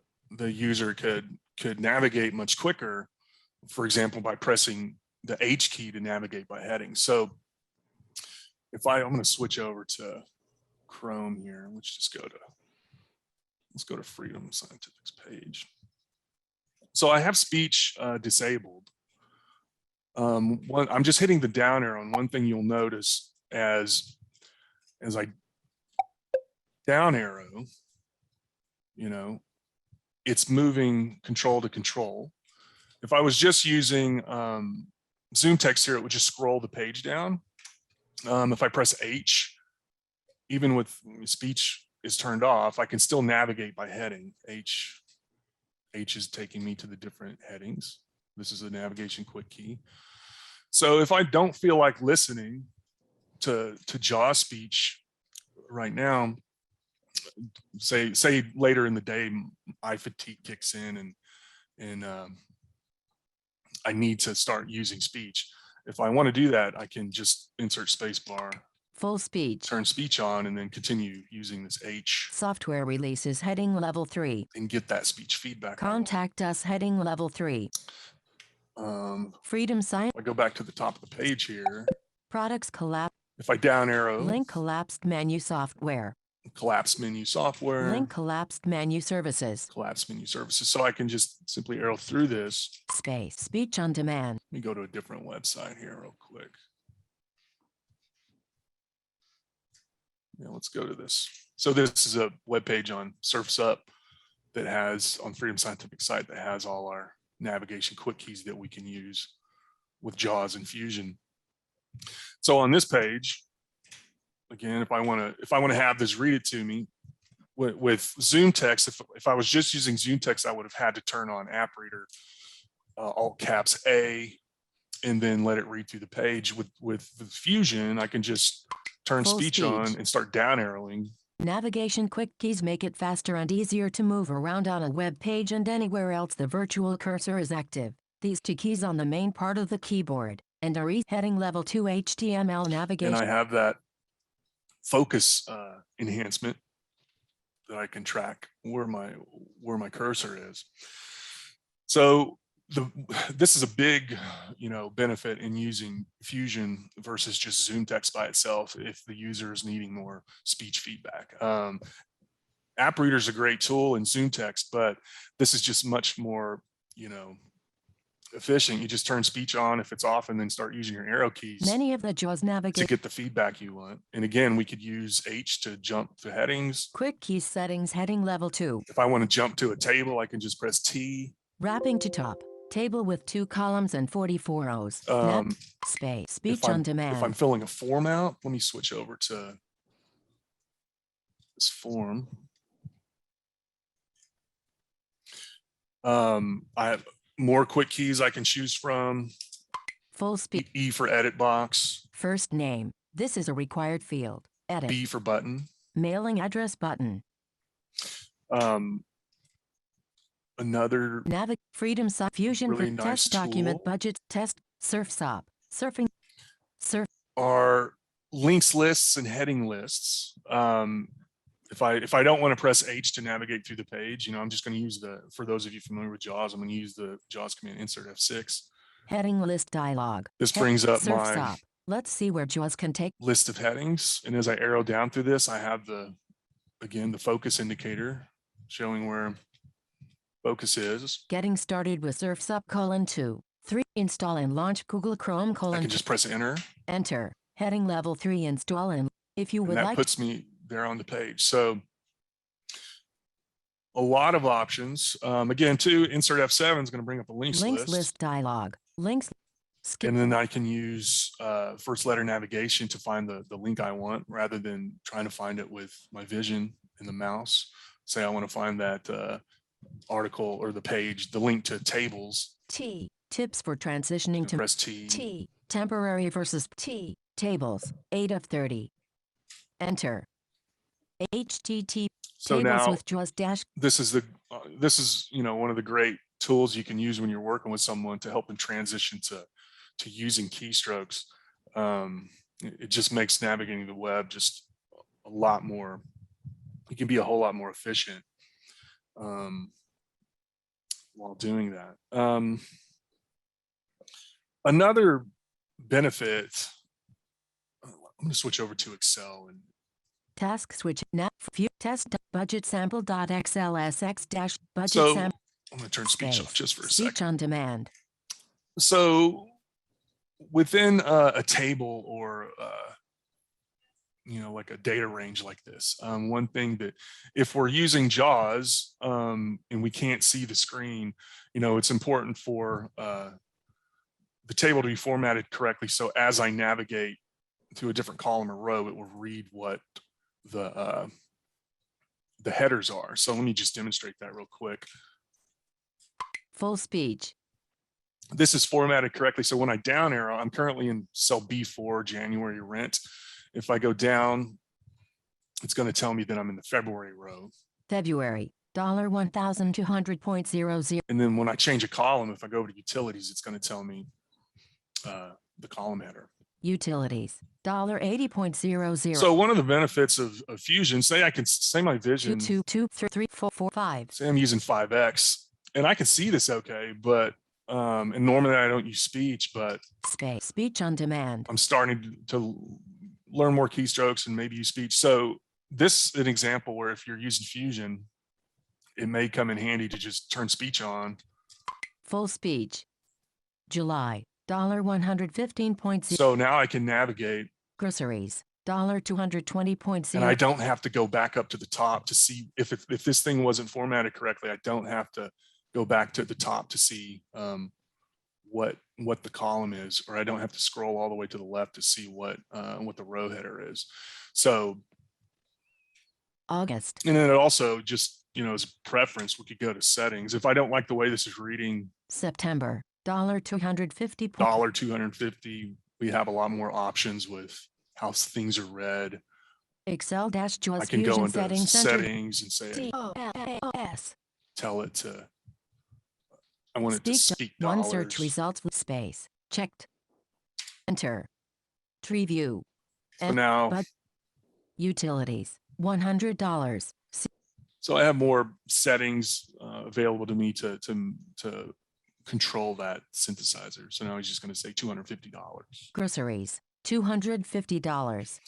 user could navigate much quicker, for example, by pressing the H key to navigate by heading. So if I'm going to switch over to Chrome here, let's go to Freedom Scientific's page. So I have speech disabled. I'm just hitting the down arrow, and one thing you'll notice as I down arrow, you know, it's moving control to control. If I was just using ZoomText here, it would just scroll the page down. If I press H, even with speech is turned off, I can still navigate by heading. H is taking me to the different headings. This is a navigation quick key. So if I don't feel like listening to JAWS speech right now, say later in the day, eye fatigue kicks in and I need to start using speech. If I want to do that, I can just insert spacebar, Full speech. turn speech on, and then continue using this H Software releases heading level 3. and get that speech feedback. Contact us heading level 3. Freedom Science. I go back to the top of the page here. Products collapse. If I down arrow, Link collapsed menu software. collapse menu software, Link collapsed menu services. collapse menu services. So I can just simply arrow through this. Space. Speech on demand. Let me go to a different website here real quick. Yeah, let's go to this. So this is a web page on Surf's Up that has, on Freedom Scientific site, that has all our navigation quick keys that we can use with JAWS and Fusion. So on this page, again, if I want to have this read it to me with ZoomText, if I was just using ZoomText, I would have had to turn on App Reader, alt caps A, and then let it read through the page. With Fusion, I can just turn Full speech speech. on and start down arrowing. Navigation quick keys make it faster and easier to move around on a web page and anywhere else the virtual cursor is active. These two keys on the main part of the keyboard and are heading level 2 HTML navigation. And I have that focus enhancement that I can track where my cursor is. So this is a big, benefit in using Fusion versus just ZoomText by itself if the user is needing more speech feedback. App Reader is a great tool in ZoomText, but this is just much more, efficient. You just turn speech on if it's off and then start using your arrow keys Many of the JAWS to navigate get the feedback you want. And again, we could use H to jump to headings. quick key settings heading level 2. If I want to jump to a table, I can just press T. Wrapping to top. Table with 2 columns and 44 rows. Space. Speech on If I'm demand. filling a form out, let me switch over to this form. I have more quick keys I can choose from. Full speech. E for edit box, First name. This is a required field. Edit. B for button. Mailing address button. Another Freedom Fusion really for nice test document tool. budget test SurfSop. Surfing. Surf. are links lists and heading lists. If I don't want to press H to navigate through the page, I'm just going to use for those of you familiar with JAWS, I'm going to use the JAWS command insert F6. Heading list dialog. This brings up my SurfSop. Let's see where JAWS can take. list of headings. And as I arrow down through this, I have the focus indicator showing where focus is. Getting started with SurfSop: 2. 3. Install and launch Google Chrome: I can just press enter. enter. Heading level 3 install and if you And would that like puts me there on the page. So a lot of options. Again, too, insert F7 is going to bring up a links list. dialog. Links. Skip. And then I can use first letter navigation to find the link I want rather than trying to find it with my vision in the mouse. Say I want to find that article or the page, the link to tables. T. Tips for transitioning to Press T. T. Temporary versus T. Tables. 8 of 30. Enter. HTTP. So tables now with JAWS dash. this is one of the great tools you can use when you're working with someone to help them transition to using keystrokes. It just makes navigating the web just a lot more. You can be a whole lot more efficient while doing that. Another benefit. I'm going to switch over to Excel and Task switch. Nav. View test. Budget sample. XLSX dash. Budget so sample. I'm going to turn speech off just for a Speech second. on demand. So within a table or like a data range like this, one thing that if we're using JAWS and we can't see the screen, it's important for the table to be formatted correctly. So as I navigate to a different column or row, it will read what the headers are. So let me just demonstrate that real quick. Full speech. This is formatted correctly. So when I down arrow, I'm currently in cell B4, January rent. If I go down, it's going to tell me that I'm in the February row. February. $1,200.00. And then when I change a column, if I go to utilities, it's going to tell me the column header. Utilities. $80.00. So one of the benefits of Fusion, say my vision, 2, 2, 3, 4, 4, 5. say I'm using 5X and I can see this okay, but and normally I don't use speech, but Space. Speech on demand. I'm starting to learn more keystrokes and maybe use speech. So this is an example where if you're using Fusion, it may come in handy to just turn speech on. Full speech. July. $115.00. So now I can navigate. Groceries. $220.00. And I don't have to go back up to the top to see if this thing wasn't formatted correctly. I don't have to go back to the top to see what the column is, or I don't have to scroll all the way to the left to see what the row header is. So August. and then it also just as a preference, we could go to settings. If I don't like the way this is reading, September. $250. $250. We have a lot more options with how things are read. Excel-JAWS I can go Fusion into settings and say, DOLS. tell it to, I want it to speak One dollars. search results with space. Checked. Enter. Tree view. So now Utilities, $100. So I have more settings available to me to control that synthesizer. So now he's just going to say $250. Groceries, $250.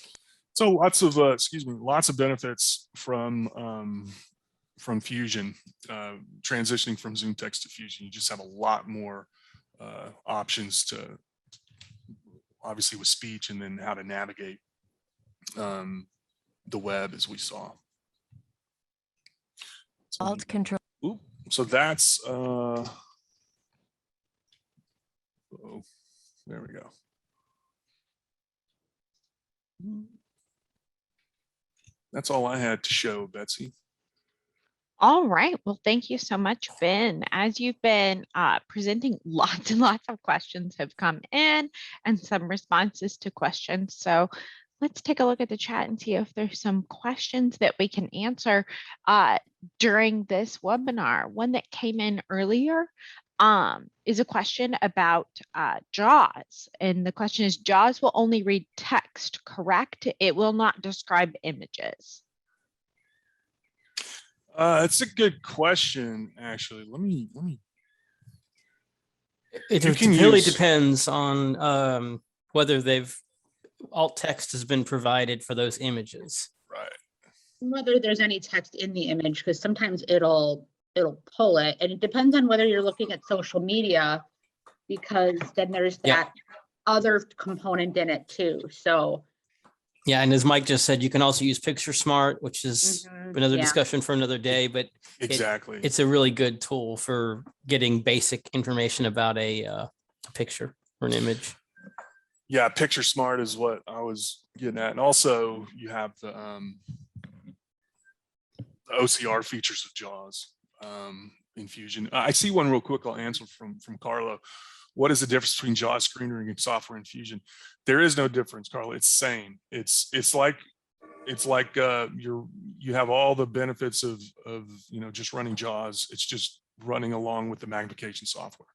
So lots of lots of benefits from Fusion, transitioning from ZoomText to Fusion. You just have a lot more options to, obviously with speech, and then how to navigate the web, as we saw. So, Alt Control. so that's there we go. That's all I had to show, Betsy. All right. Well, thank you so much, Ben. As you've been presenting, lots and lots of questions have come in and some responses to questions. So let's take a look at the chat and see if there's some questions that we can answer during this webinar. One that came in earlier is a question about JAWS. And the question is, JAWS will only read text, correct? It will not describe images. It's a good question, actually. Let me. It You can really use- depends on whether alt text has been provided for those images. Right. Whether there's any text in the image, because sometimes it'll pull it, and it depends on whether you're looking at social media, because then there's Yeah. that other component in it too. So Yeah, and as Mike just said, you can also use Picture Smart, which is another yeah. discussion for another day, but Exactly. it's a really good tool for getting basic information about a picture or an image. Yeah, Picture Smart is what I was getting at, and also you have the OCR features of JAWS in Fusion. I see one real quick. I'll answer from Carlo. What is the difference between JAWS screen reading and software in Fusion? There is no difference, Carlo. It's same. It's like you have all the benefits of just running JAWS. It's just running along with the magnification software.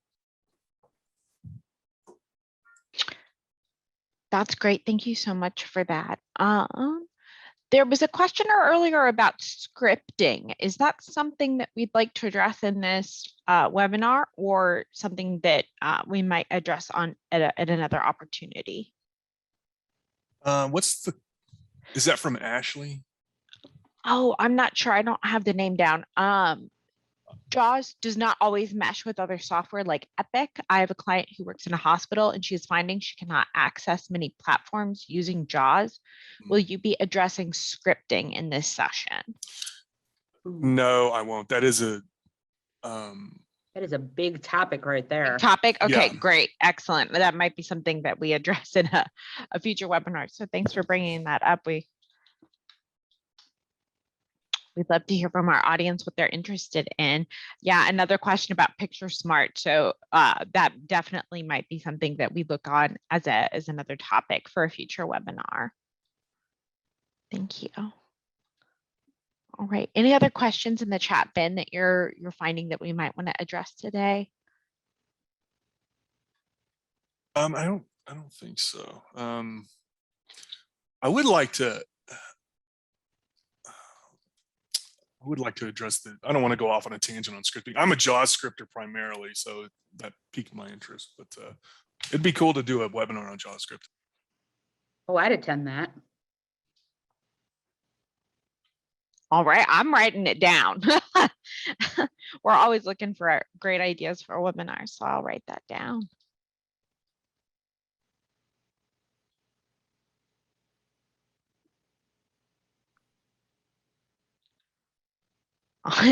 That's great. Thank you so much for that. There was a question earlier about scripting. Is that something that we'd like to address in this webinar, or something that we might address at another opportunity? Is that from Ashley? Oh, I'm not sure. I don't have the name down. JAWS does not always mesh with other software like Epic. I have a client who works in a hospital, and she's finding she cannot access many platforms using JAWS. Will you be addressing scripting in this session? No, I won't. That is a big topic right there. Topic. Okay, Yeah. great. Excellent. That might be something that we address in a future webinar. So thanks for bringing that up. We'd love to hear from our audience what they're interested in. Yeah, another question about Picture Smart. So that definitely might be something that we look on as another topic for a future webinar. Thank you. All right. Any other questions in the chat, Ben, that you're finding that we might want to address today? I don't think so. I would like to address I don't want to go off on a tangent on scripting. I'm a JAWS scripter primarily, so that piqued my interest, but it'd be cool to do a webinar on JAWS scripting. Oh, I'd attend that. All right, I'm writing it down. We're always looking for great ideas for webinars, so I'll write that down.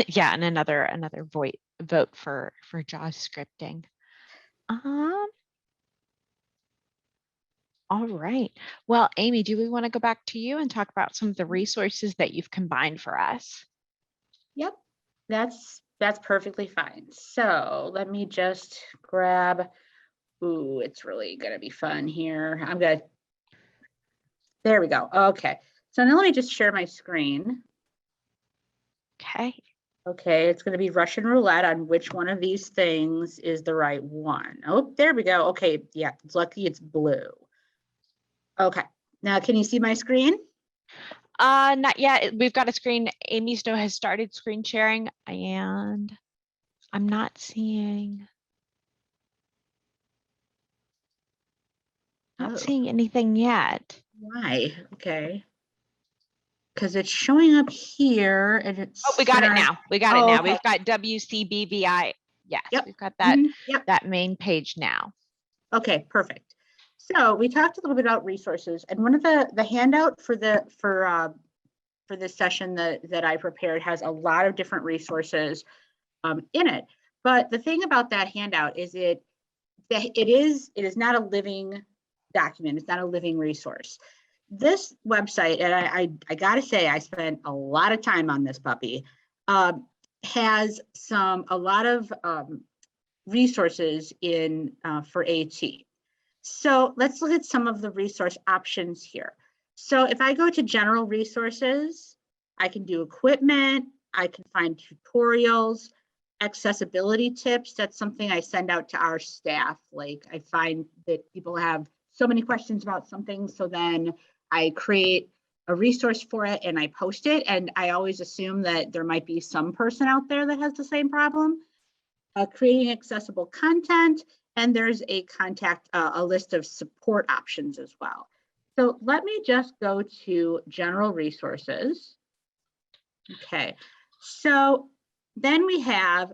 Yeah, and another vote for JAWS scripting. All right. Well, Amy, do we want to go back to you and talk about some of the resources that you've combined for us? Yep, that's perfectly fine. So let me just grab. Ooh, it's really gonna be fun here. There we go. Okay. So now let me just share my screen. Okay. Okay, it's going to be Russian roulette on which one of these things is the right one. Oh, there we go. Okay, yeah, it's lucky it's blue. Okay, now can you see my screen? Not yet. We've got a screen. Amy Snow has started screen sharing and I'm not seeing Oh, anything yet. why? Okay. Because it's showing up here and it's. Oh, we got it now. We got it Oh, now. okay. We've got WCBVI. Yes, Yep. we've got that, Yep. that main page now. Okay, perfect. So we talked a little bit about resources, and one of the handout for this session that I prepared has a lot of different resources in it. But the thing about that handout is it is not a living document. It's not a living resource. This website, and I gotta say, I spent a lot of time on this puppy, has a lot of resources in for AT. So let's look at some of the resource options here. So if I go to general resources, I can do equipment, I can find tutorials, accessibility tips. That's something I send out to our staff. Like I find that people have so many questions about something, so then I create a resource for it and I post it. And I always assume that there might be some person out there that has the same problem. Creating accessible content, and there's a list of support options as well. So let me just go to general resources. Okay, so then we have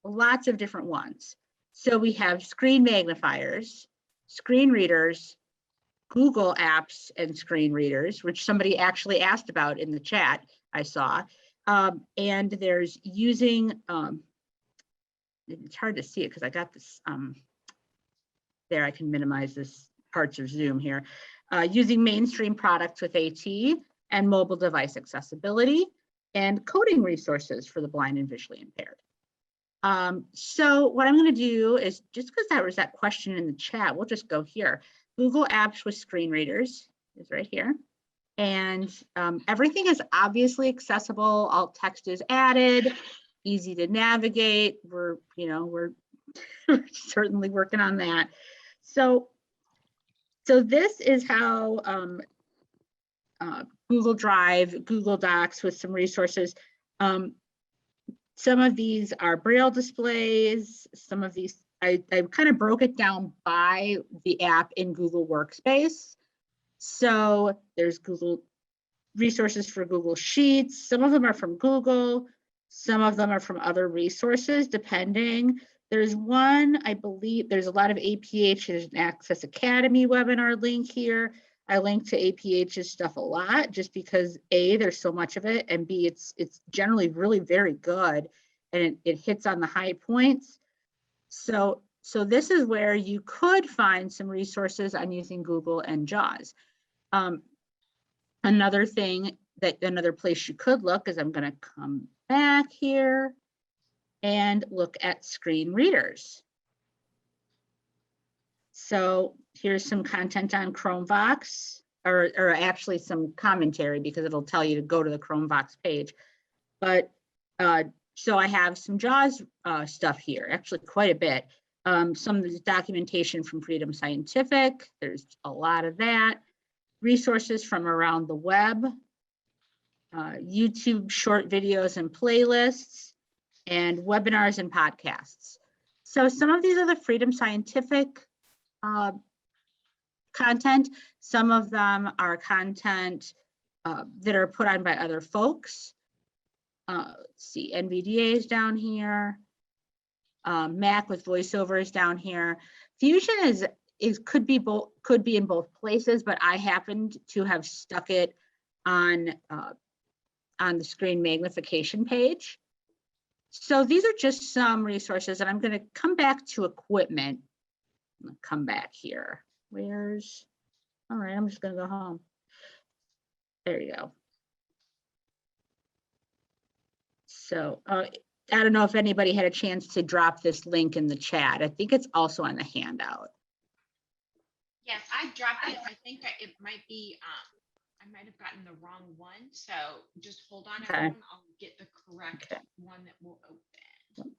lots of different ones. So we have screen magnifiers, screen readers, Google apps and screen readers, which somebody actually asked about in the chat, I saw. And there's using, it's hard to see it because I got this, there I can minimize this parts of Zoom here. Using mainstream products with AT and mobile device accessibility and coding resources for the blind and visually impaired. So what I'm going to do is, just because there was that question in the chat, we'll just go here. Google Apps with screen readers is right here. And everything is obviously accessible. Alt text is added, easy to navigate. We're certainly working on that. So this is how Google Drive, Google Docs with some resources. Some of these are Braille displays. Some of these, I kind of broke it down by the app in Google Workspace. So there's Google resources for Google Sheets. Some of them are from Google. Some of them are from other resources, depending. There's one, I believe, there's a lot of APH. There's an Access Academy webinar link here. I link to APH's stuff a lot just because A, there's so much of it, and B, it's generally really very good, and it hits on the high points. So this is where you could find some resources on using Google and JAWS. Another place you could look is, I'm going to come back here and look at screen readers. So here's some content on Chromevox, or actually some commentary, because it'll tell you to go to the Chromevox page. But so I have some JAWS stuff here, actually quite a bit. Some of the documentation from Freedom Scientific, there's a lot of that. Resources from around the web, YouTube short videos and playlists, and webinars and podcasts. So some of these are the Freedom Scientific content. Some of them are content that are put on by other folks. Let's see, NVDA is down here. Mac with VoiceOver is down here. Fusion could be in both places, but I happened to have stuck it on the screen magnification page. So these are just some resources, and I'm going to come back to equipment. I'm going to come back here. All right, I'm just going to go home. There you go. So I don't know if anybody had a chance to drop this link in the chat. I think it's also on the handout. Yes, I dropped it. I think it might be, I might have gotten the wrong one. So just hold on, Okay. everyone. I'll get the correct one that will open.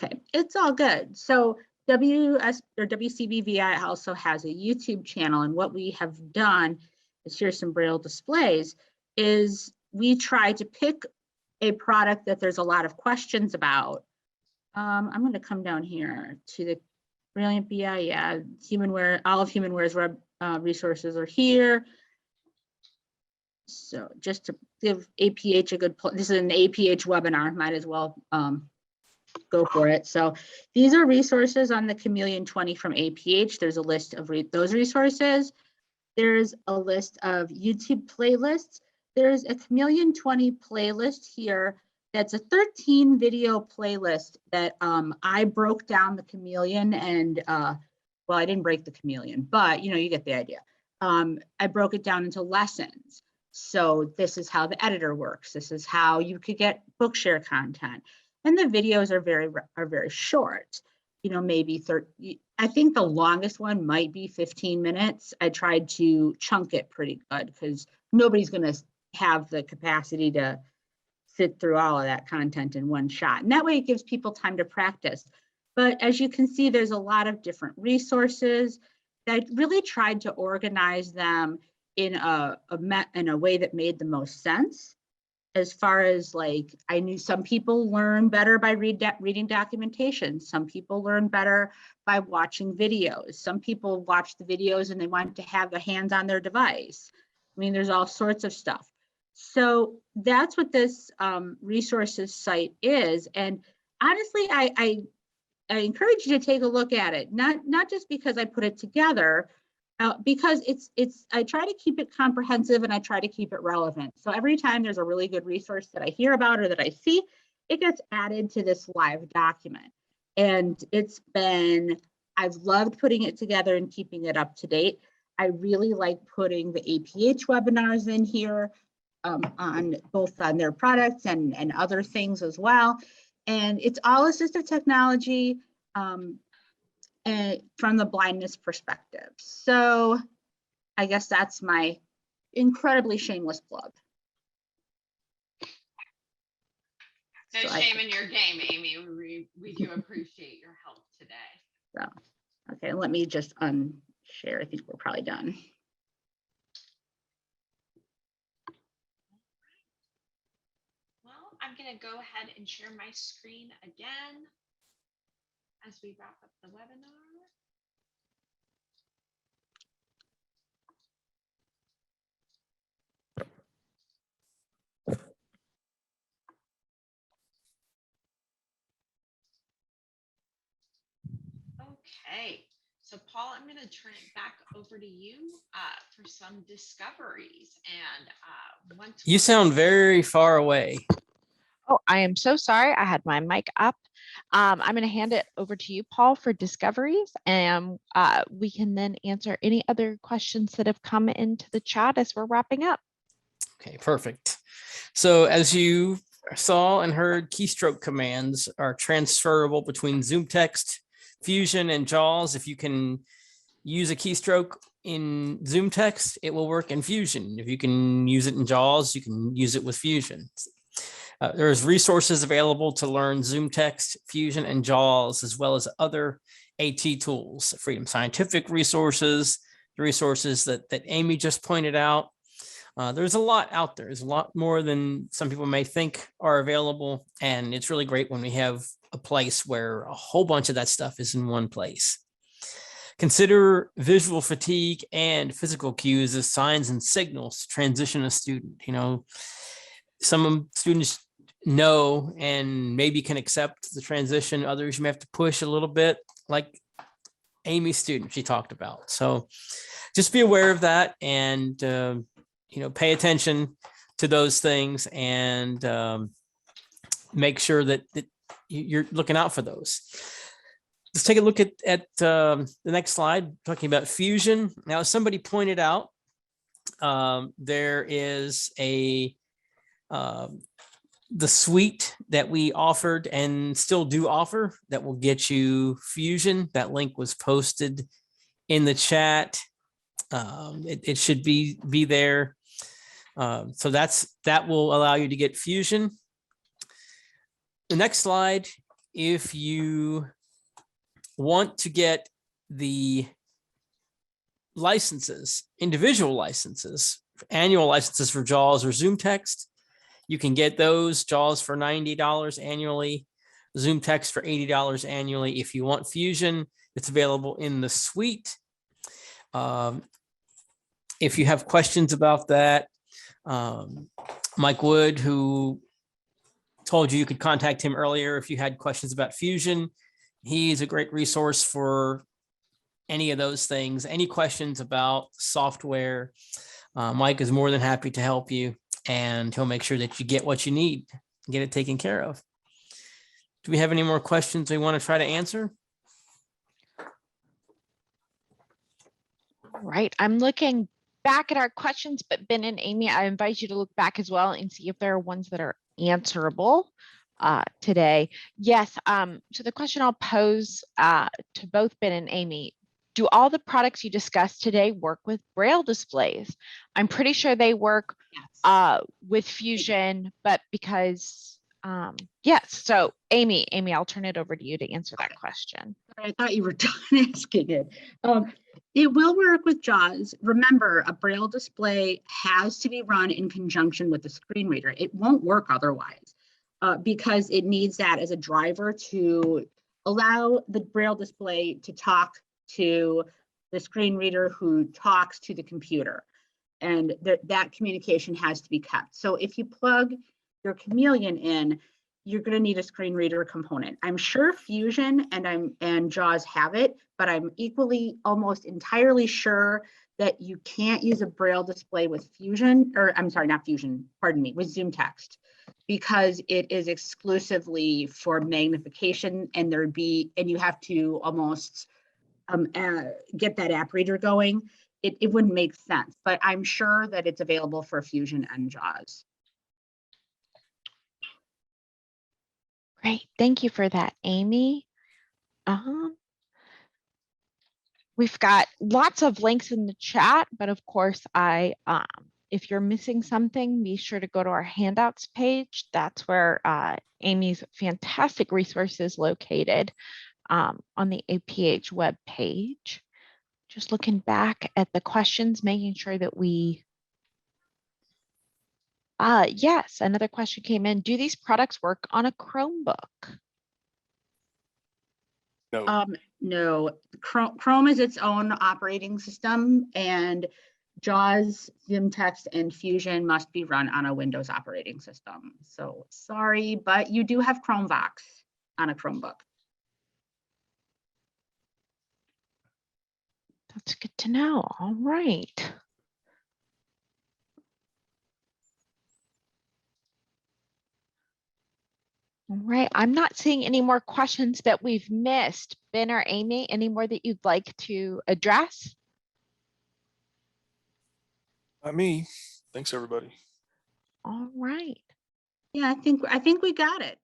Okay, it's all good. So WCBVI also has a YouTube channel, and what we have done is, here's some Braille displays. is we try to pick a product that there's a lot of questions about. I'm going to come down here to the Brilliant BI. Yeah, Humanware, all of Humanware's web resources are here. So just to give APH a good, this is an APH webinar, might as well go for it. So these are resources on the Chameleon 20 from APH. There's a list of those resources. There's a list of YouTube playlists. There's a Chameleon 20 playlist here. That's a 13 video playlist that I broke down the Chameleon and, well, I didn't break the Chameleon, but you get the idea. I broke it down into lessons. So this is how the editor works. This is how you could get Bookshare content. And the videos are very short, maybe 30. I think the longest one might be 15 minutes. I tried to chunk it pretty good because nobody's going to have the capacity to sit through all of that content in one shot. And that way it gives people time to practice. But as you can see, there's a lot of different resources. I really tried to organize them in a way that made the most sense. As far as like, I knew some people learn better by reading documentation. Some people learn better by watching videos. Some people watch the videos and they want to have the hands on their device. I mean, there's all sorts of stuff. So that's what this resources site is. And honestly, I encourage you to take a look at it, not just because I put it together, because I try to keep it comprehensive and I try to keep it relevant. So every time there's a really good resource that I hear about or that I see, it gets added to this live document. And I've loved putting it together and keeping it up to date. I really like putting the APH webinars in here on both on their products and other things as well. And it's all assistive technology. And from the blindness perspective. So I guess that's my incredibly shameless plug. No shame in your game, Amy. We do appreciate your help today. So, okay, let me just unshare. I think we're probably done. Well, I'm going to go ahead and share my screen again as we wrap up the webinar. Okay, so Paul, I'm going to turn it back over to you for some discoveries. And once You sound very far away. Oh, I am so sorry. I had my mic up. I'm going to hand it over to you, Paul, for discoveries, and we can then answer any other questions that have come into the chat as we're wrapping up. Okay, perfect. So as you saw and heard, keystroke commands are transferable between ZoomText, Fusion, and JAWS. If you can use a keystroke in ZoomText, it will work in Fusion. If you can use it in JAWS, you can use it with Fusion. There's resources available to learn ZoomText, Fusion, and JAWS, as well as other AT tools, Freedom Scientific resources, the resources that Amy just pointed out. There's a lot out there. There's a lot more than some people may think are available. And it's really great when we have a place where a whole bunch of that stuff is in one place. Consider visual fatigue and physical cues as signs and signals to transition a student. Some students know and maybe can accept the transition. Others you may have to push a little bit, like Amy's student she talked about. So just be aware of that and pay attention to those things and make sure that you're looking out for those. Let's take a look at the next slide, talking about Fusion. Now, as somebody pointed out, there is the suite that we offered and still do offer that will get you Fusion. That link was posted in the chat. It should be there. So that will allow you to get Fusion. The next slide, if you want to get the licenses, individual licenses annual licenses for JAWS or ZoomText. You can get those JAWS for $90 annually, ZoomText for $80 annually. If you want Fusion, it's available in the suite. If you have questions about that, Mike Wood, who told you you could contact him earlier if you had questions about Fusion. He's a great resource for any of those things. Any questions about software, Mike is more than happy to help you, and he'll make sure that you get what you need, get it taken care of. Do we have any more questions we want to try to answer? Right, I'm looking back at our questions, but Ben and Amy, I invite you to look back as well and see if there are ones that are answerable today. Yes, so the question I'll pose to both Ben and Amy, do all the products you discussed today work with Braille displays? I'm pretty sure they work with Fusion, but because, yes, so Amy, I'll turn it over to you to answer that question. I thought you were done asking it. It will work with JAWS. Remember, a Braille display has to be run in conjunction with the screen reader. It won't work otherwise because it needs that as a driver to allow the Braille display to talk to the screen reader who talks to the computer. And that communication has to be kept. So if you plug your Chameleon in, you're going to need a screen reader component. I'm sure Fusion and JAWS have it, but I'm equally almost entirely sure that you can't use a Braille display with Fusion, or I'm sorry, not Fusion, pardon me, with ZoomText, because it is exclusively for magnification, and you have to almost get that app reader going. It wouldn't make sense, but I'm sure that it's available for Fusion and JAWS. Great, thank you for that, Amy. We've got lots of links in the chat, but of course, if you're missing something, be sure to go to our handouts page. That's where Amy's fantastic resources located on the APH web page. Just looking back at the questions, making sure that we yes, another question came in. Do these products work on a Chromebook? No. No, Chrome is its own operating system, and JAWS, ZoomText, and Fusion must be run on a Windows operating system. So sorry, but you do have Chromevox on a Chromebook. That's good to know. All right. All right, I'm not seeing any more questions that we've missed. Ben or Amy, any more that you'd like to address? Not me. Thanks, everybody. All right. Yeah, I think we got it.